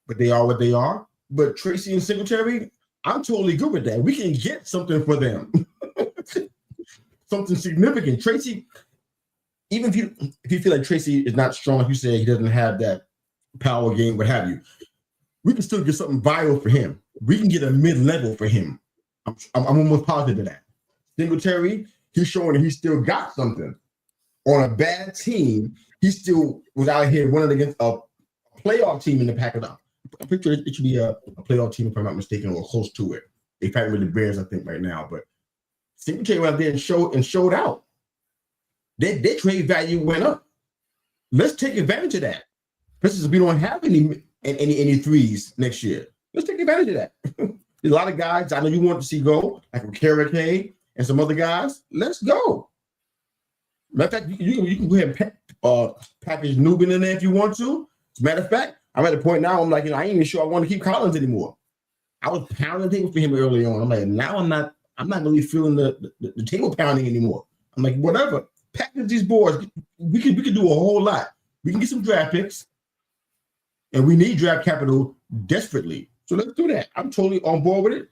but they are what they are. But Tracy and Singletary, I'm totally good with that. We can get something for them. Something significant. Tracy, even if you feel like Tracy is not strong, like you say, he doesn't have that power game, what have you, we can still get something vital for him. We can get a mid-level for him. I'm almost positive of that. Singletary, he's showing that he still got something. On a bad team, he still was out here running against a playoff team in the Packers. I'm pretty sure it should be a playoff team, if I'm not mistaken, or close to it. They fight with the Bears, I think, right now. But Singletary went out there and showed out. Their trade value went up. Let's take advantage of that. Especially if we don't have any threes next year. Let's take advantage of that. There's a lot of guys I know you want to see go, like K and some other guys. Let's go. Matter of fact, you can go ahead and package Newman in there if you want to. As a matter of fact, I'm at a point now, I'm like, I ain't even sure I want to keep Collins anymore. I was pounding things for him early on. I'm like, now I'm not really feeling the table pounding anymore. I'm like, whatever. Package these boards. We can do a whole lot. We can get some draft picks. And we need draft capital desperately. So let's do that. I'm totally on board with it.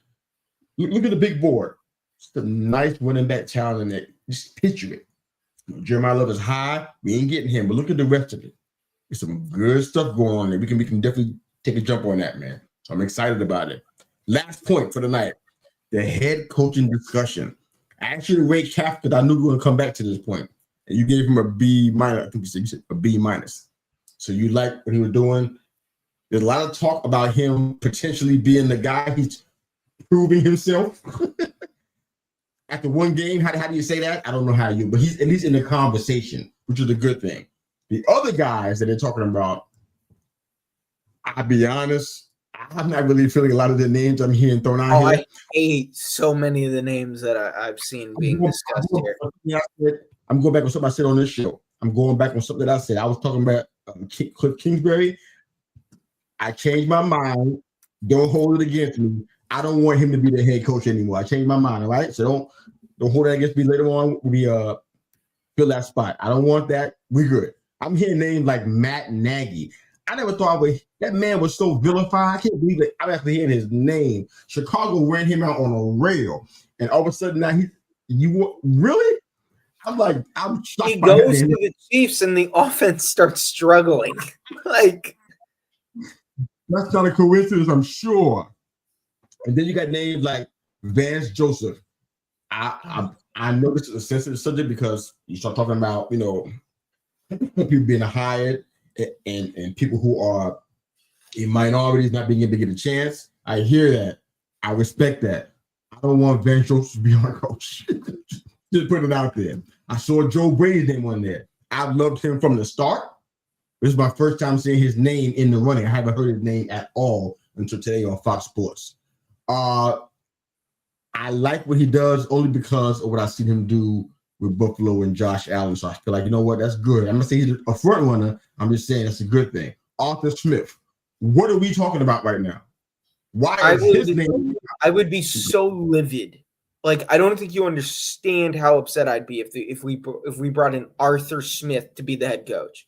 Look at the big board. It's a nice running back talent in it. Just picture it. Jeremiah Love is high. We ain't getting him, but look at the rest of it. There's some good stuff going on there. We can definitely take a jump on that, man. So I'm excited about it. Last point for the night. The head coaching discussion. I actually rated Kafka because I knew we were going to come back to this point. And you gave him a B minus. I think you said a B minus. So you like what he was doing. There's a lot of talk about him potentially being the guy. He's proving himself. After one game, how do you say that? I don't know how you, but he's at least in the conversation, which is a good thing. The other guys that they're talking about, I'll be honest, I'm not really feeling a lot of the names I'm hearing thrown out here. I hate so many of the names that I've seen being discussed here. I'm going back on something I said on this show. I'm going back on something that I said. I was talking about Cliff Kingsbury. I changed my mind. Don't hold it against me. I don't want him to be the head coach anymore. I changed my mind, all right? So don't hold that against me later on. We fill that spot. I don't want that. We're good. I'm hearing names like Matt Nagy. I never thought that man was so vilified. I can't believe it. I'm actually hearing his name. Chicago ran him out on a rail, and all of a sudden now you really? I'm like, I'm shocked. He goes to the Chiefs and the offense starts struggling. Like, that's not a coincidence, I'm sure. And then you got names like Vance Joseph. I know this is a sensitive subject because you start talking about, people being hired and people who are in minorities not being able to get a chance. I hear that. I respect that. I don't want Vance Joseph to be our coach. Just put it out there. I saw Joe Brady's name on there. I've loved him from the start. This is my first time seeing his name in the running. I haven't heard his name at all until today on Fox Sports. I like what he does only because of what I've seen him do with Buffalo and Josh Allen. So I feel like, you know what, that's good. I'm not saying he's a front runner. I'm just saying that's a good thing. Arthur Smith, what are we talking about right now? Why is his name? I would be so livid. Like, I don't think you understand how upset I'd be if we brought in Arthur Smith to be the head coach.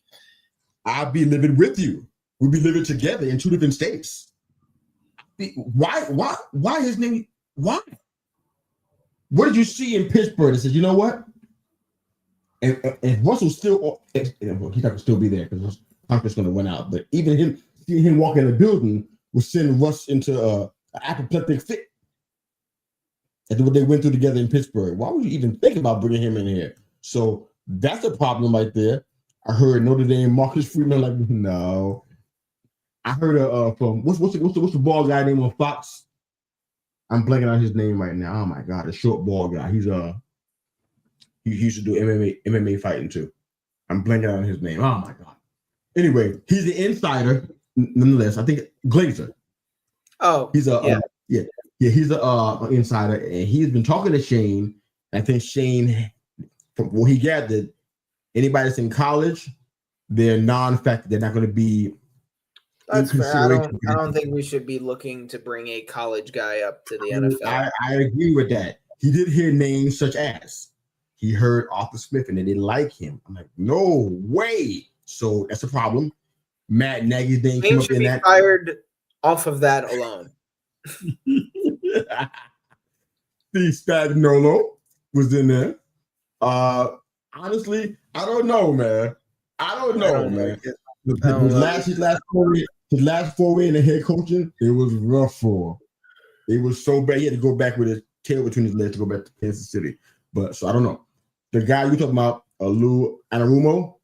I'd be livid with you. We'd be living together in two different states. Why his name? Why? What did you see in Pittsburgh that said, you know what? And Russell still, he's not going to still be there because Conference going to win out. But even seeing him walk in the building will send Russ into an apoplectic fit. That's what they went through together in Pittsburgh. Why would you even think about bringing him in here? So that's a problem right there. I heard Notre Dame Marcus Freeman like, no. I heard from what's the ball guy name on Fox? I'm blanking on his name right now. Oh my God, the short ball guy. He used to do MMA fighting too. I'm blanking on his name. Oh my God. Anyway, he's the insider nonetheless. I think Glazer. Oh, he's he's an insider, and he's been talking to Shane. I think Shane, from what he gathered, anybody that's in college, they're non-factor. They're not going to be. That's fair. I don't think we should be looking to bring a college guy up to the NFL. I agree with that. He did hear names such as he heard Arthur Smith and they didn't like him. I'm like, no way. So that's a problem. Matt Nagy's name came up in that. Fired off of that alone. Steve Spagnuolo was in there. Honestly, I don't know, man. His last 4 years in the head coaching, it was rough for him. It was so bad. He had to go back with his tail between his legs to go back to Kansas City. But so I don't know. The guy you talking about, Lou Anarumo,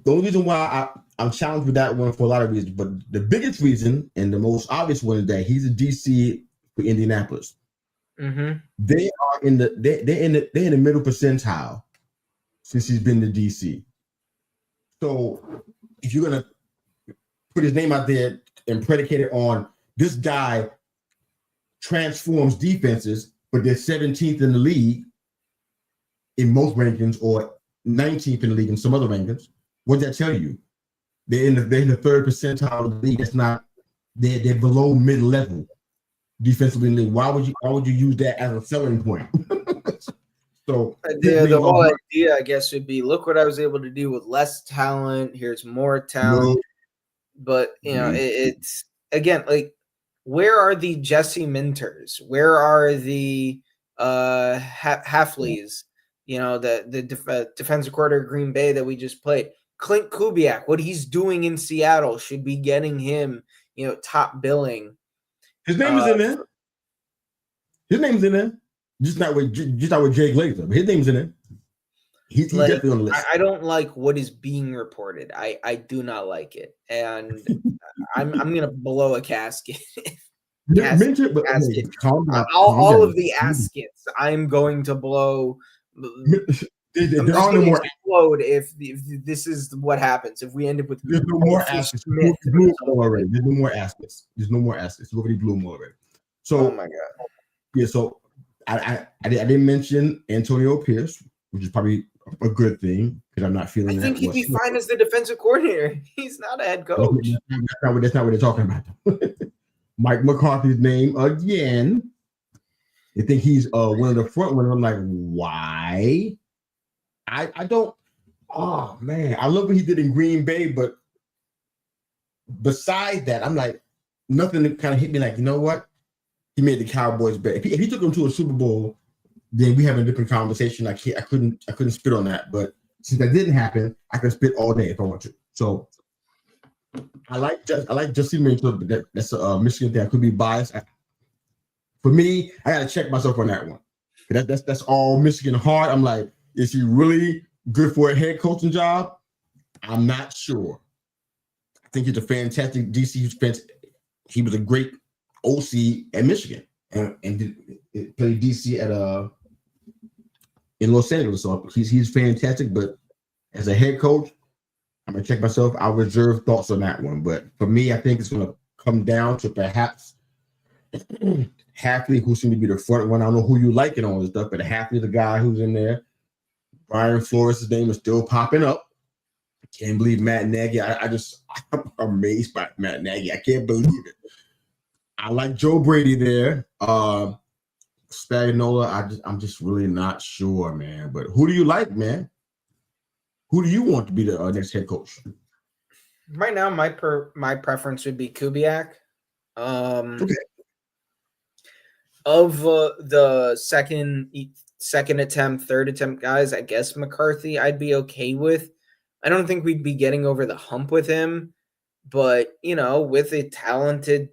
the only reason why I'm challenged with that one for a lot of reasons, but the biggest reason and the most obvious one is that he's a DC for Indianapolis. Mm-hmm. They are in the middle percentile since he's been to DC. So if you're gonna put his name out there and predicate it on this guy transforms defenses, but they're 17th in the league in most rankings or 19th in the league in some other rankings, what does that tell you? They're in the third percentile of the league. That's not they're below mid-level defensively in the league. Why would you use that as a selling point? So the whole idea, I guess, would be look what I was able to do with less talent. Here's more talent. No. But it's again like, where are the Jesse Minters? Where are the Halfleys? The defensive coordinator of Green Bay that we just played. Clint Kubiak, what he's doing in Seattle should be getting him, top billing. His name is in there. His name's in there. Just not with Jay Glazer, but his name's in there. He's definitely on the list. I don't like what is being reported. I do not like it, and I'm gonna blow a casket. All of the askets I'm going to blow. There are no more explode if this is what happens. If we end up with there's no more askets. There's no more askets. There's no more askets. Nobody blew them already. So, oh my God. Yeah. So I didn't mention Antonio Pierce, which is probably a good thing because I'm not feeling. I think he'd be fine as the defensive coordinator. He's not a head coach. That's not what they're talking about. Mike McCarthy's name again. They think he's one of the front runners. I'm like, why? I don't. Oh man, I love what he did in Green Bay, but besides that, I'm like, nothing kind of hit me. Like, you know what? He made the Cowboys better. If he took them to a Super Bowl, then we have a different conversation. I couldn't spit on that. But since that didn't happen, I can spit all day if I want to. So I like Justin Minter, but that's a Michigan thing. I could be biased. For me, I got to check myself on that one. That's all Michigan hard. I'm like, is he really good for a head coaching job? I'm not sure. I think he's a fantastic DC. He was a great OC at Michigan and played DC at in Los Angeles. So he's fantastic. But as a head coach, I'm gonna check myself. I'll reserve thoughts on that one. But for me, I think it's gonna come down to perhaps Hafley, who seemed to be the front one. I don't know who you like and all this stuff, but Hafley, the guy who's in there. Brian Flores' name is still popping up. Can't believe Matt Nagy. I'm amazed by Matt Nagy. I can't believe it. I like Joe Brady there. Spagnuolo, I'm just really not sure, man. But who do you like, man? Who do you want to be the next head coach? Right now, my preference would be Kubiak. Okay. Of the second attempt, third attempt guys, I guess McCarthy I'd be okay with. I don't think we'd be getting over the hump with him, but with a talented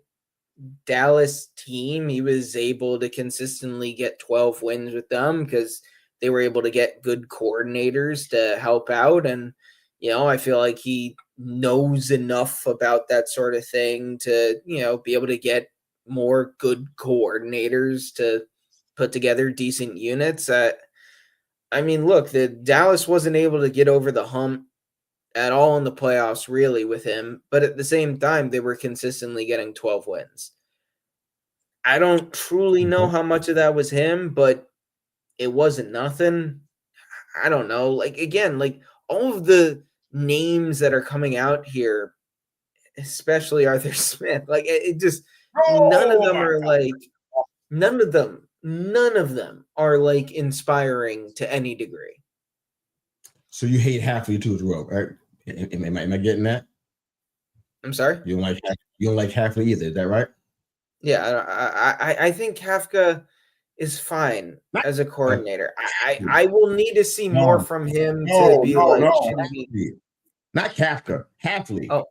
Dallas team, he was able to consistently get 12 wins with them because they were able to get good coordinators to help out. And, I feel like he knows enough about that sort of thing to, be able to get more good coordinators to put together decent units. Look, the Dallas wasn't able to get over the hump at all in the playoffs, really, with him. But at the same time, they were consistently getting 12 wins. I don't truly know how much of that was him, but it wasn't nothing. I don't know. All of the names that are coming out here, especially Arthur Smith, none of them are inspiring to any degree. So you hate Hafley too as well, right? Am I getting that? I'm sorry? You don't like Hafley either, is that right? Yeah, I think Kafka is fine as a coordinator. I will need to see more from him to be not Kafka, Hafley. Oh,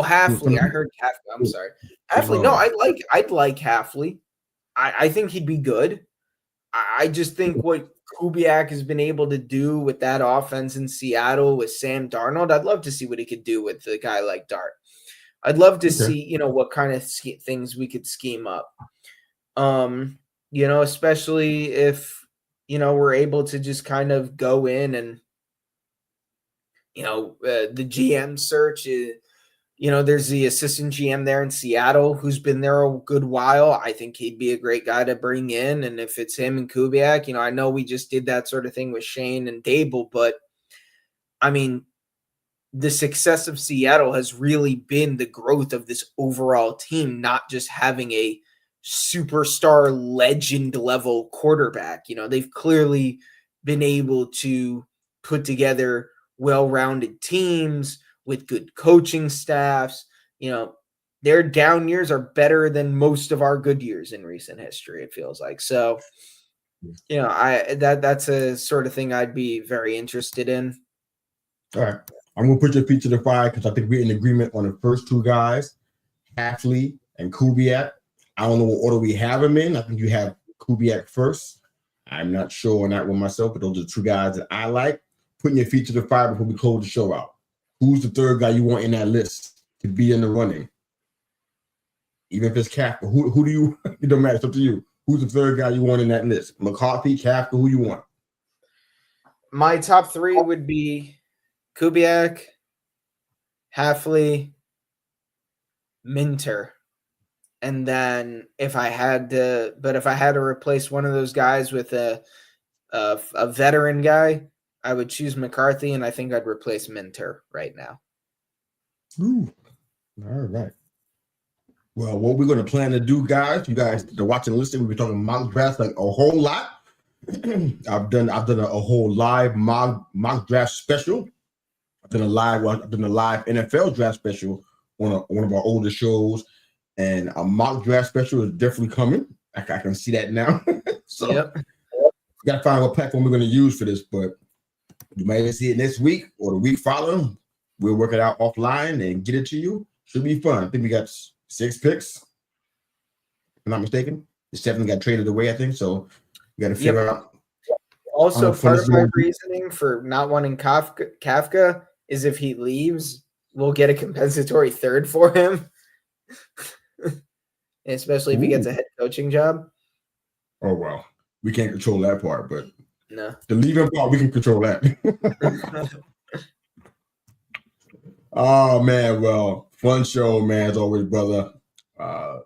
Hafley. I heard Kafka. I'm sorry. Hafley. No, I'd like Hafley. I think he'd be good. I just think what Kubiak has been able to do with that offense in Seattle with Sam Darnold, I'd love to see what he could do with a guy like Dart. I'd love to see, what kind of things we could scheme up. Especially if, we're able to just kind of go in and, the GM search is, there's the assistant GM there in Seattle who's been there a good while. I think he'd be a great guy to bring in. And if it's him and Kubiak, I know we just did that sort of thing with Shane and Daboll, but the success of Seattle has really been the growth of this overall team, not just having a superstar legend level quarterback. They've clearly been able to put together well-rounded teams with good coaching staffs. Their down years are better than most of our good years in recent history, it feels like. So, that's a sort of thing I'd be very interested in. All right. I'm going to put your feet to the fire because I think we're in agreement on the first two guys, Hafley and Kubiak. I don't know what order we have them in. I think you have Kubiak first. I'm not sure on that one myself, but those are the two guys that I like. Putting your feet to the fire before we close the show out. Who's the third guy you want in that list to be in the running? Even if it's Kafka, who do you? It don't matter. It's up to you. Who's the third guy you want in that list? McCarthy, Kafka, who you want? My top three would be Kubiak, Hafley, Minter. And then if I had to replace one of those guys with a veteran guy, I would choose McCarthy, and I think I'd replace Minter right now. Ooh. All right. Well, what we're going to plan to do, guys, you guys that are watching and listening, we've been talking mock drafts like a whole lot. I've done a whole live mock draft special. I've done a live NFL draft special on one of our older shows, and a mock draft special is definitely coming. I can see that now. So yep. We got to find what platform we're going to use for this, but you might see it next week or the week following. We'll work it out offline and get it to you. Should be fun. I think we got 6 picks, if I'm not mistaken. The 7 got traded away, I think. So we got to figure out. Also, part of my reasoning for not wanting Kafka is if he leaves, we'll get a compensatory third for him, especially if he gets a head coaching job. Oh, well, we can't control that part, but No. The leaving part, we can control that. Oh man, well, fun show, man, as always, brother.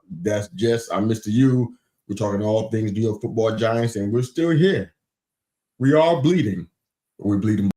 That's Jess. I'm Mr. U. We're talking all things New York Football Giants, and we're still here. We are bleeding, but we're bleeding.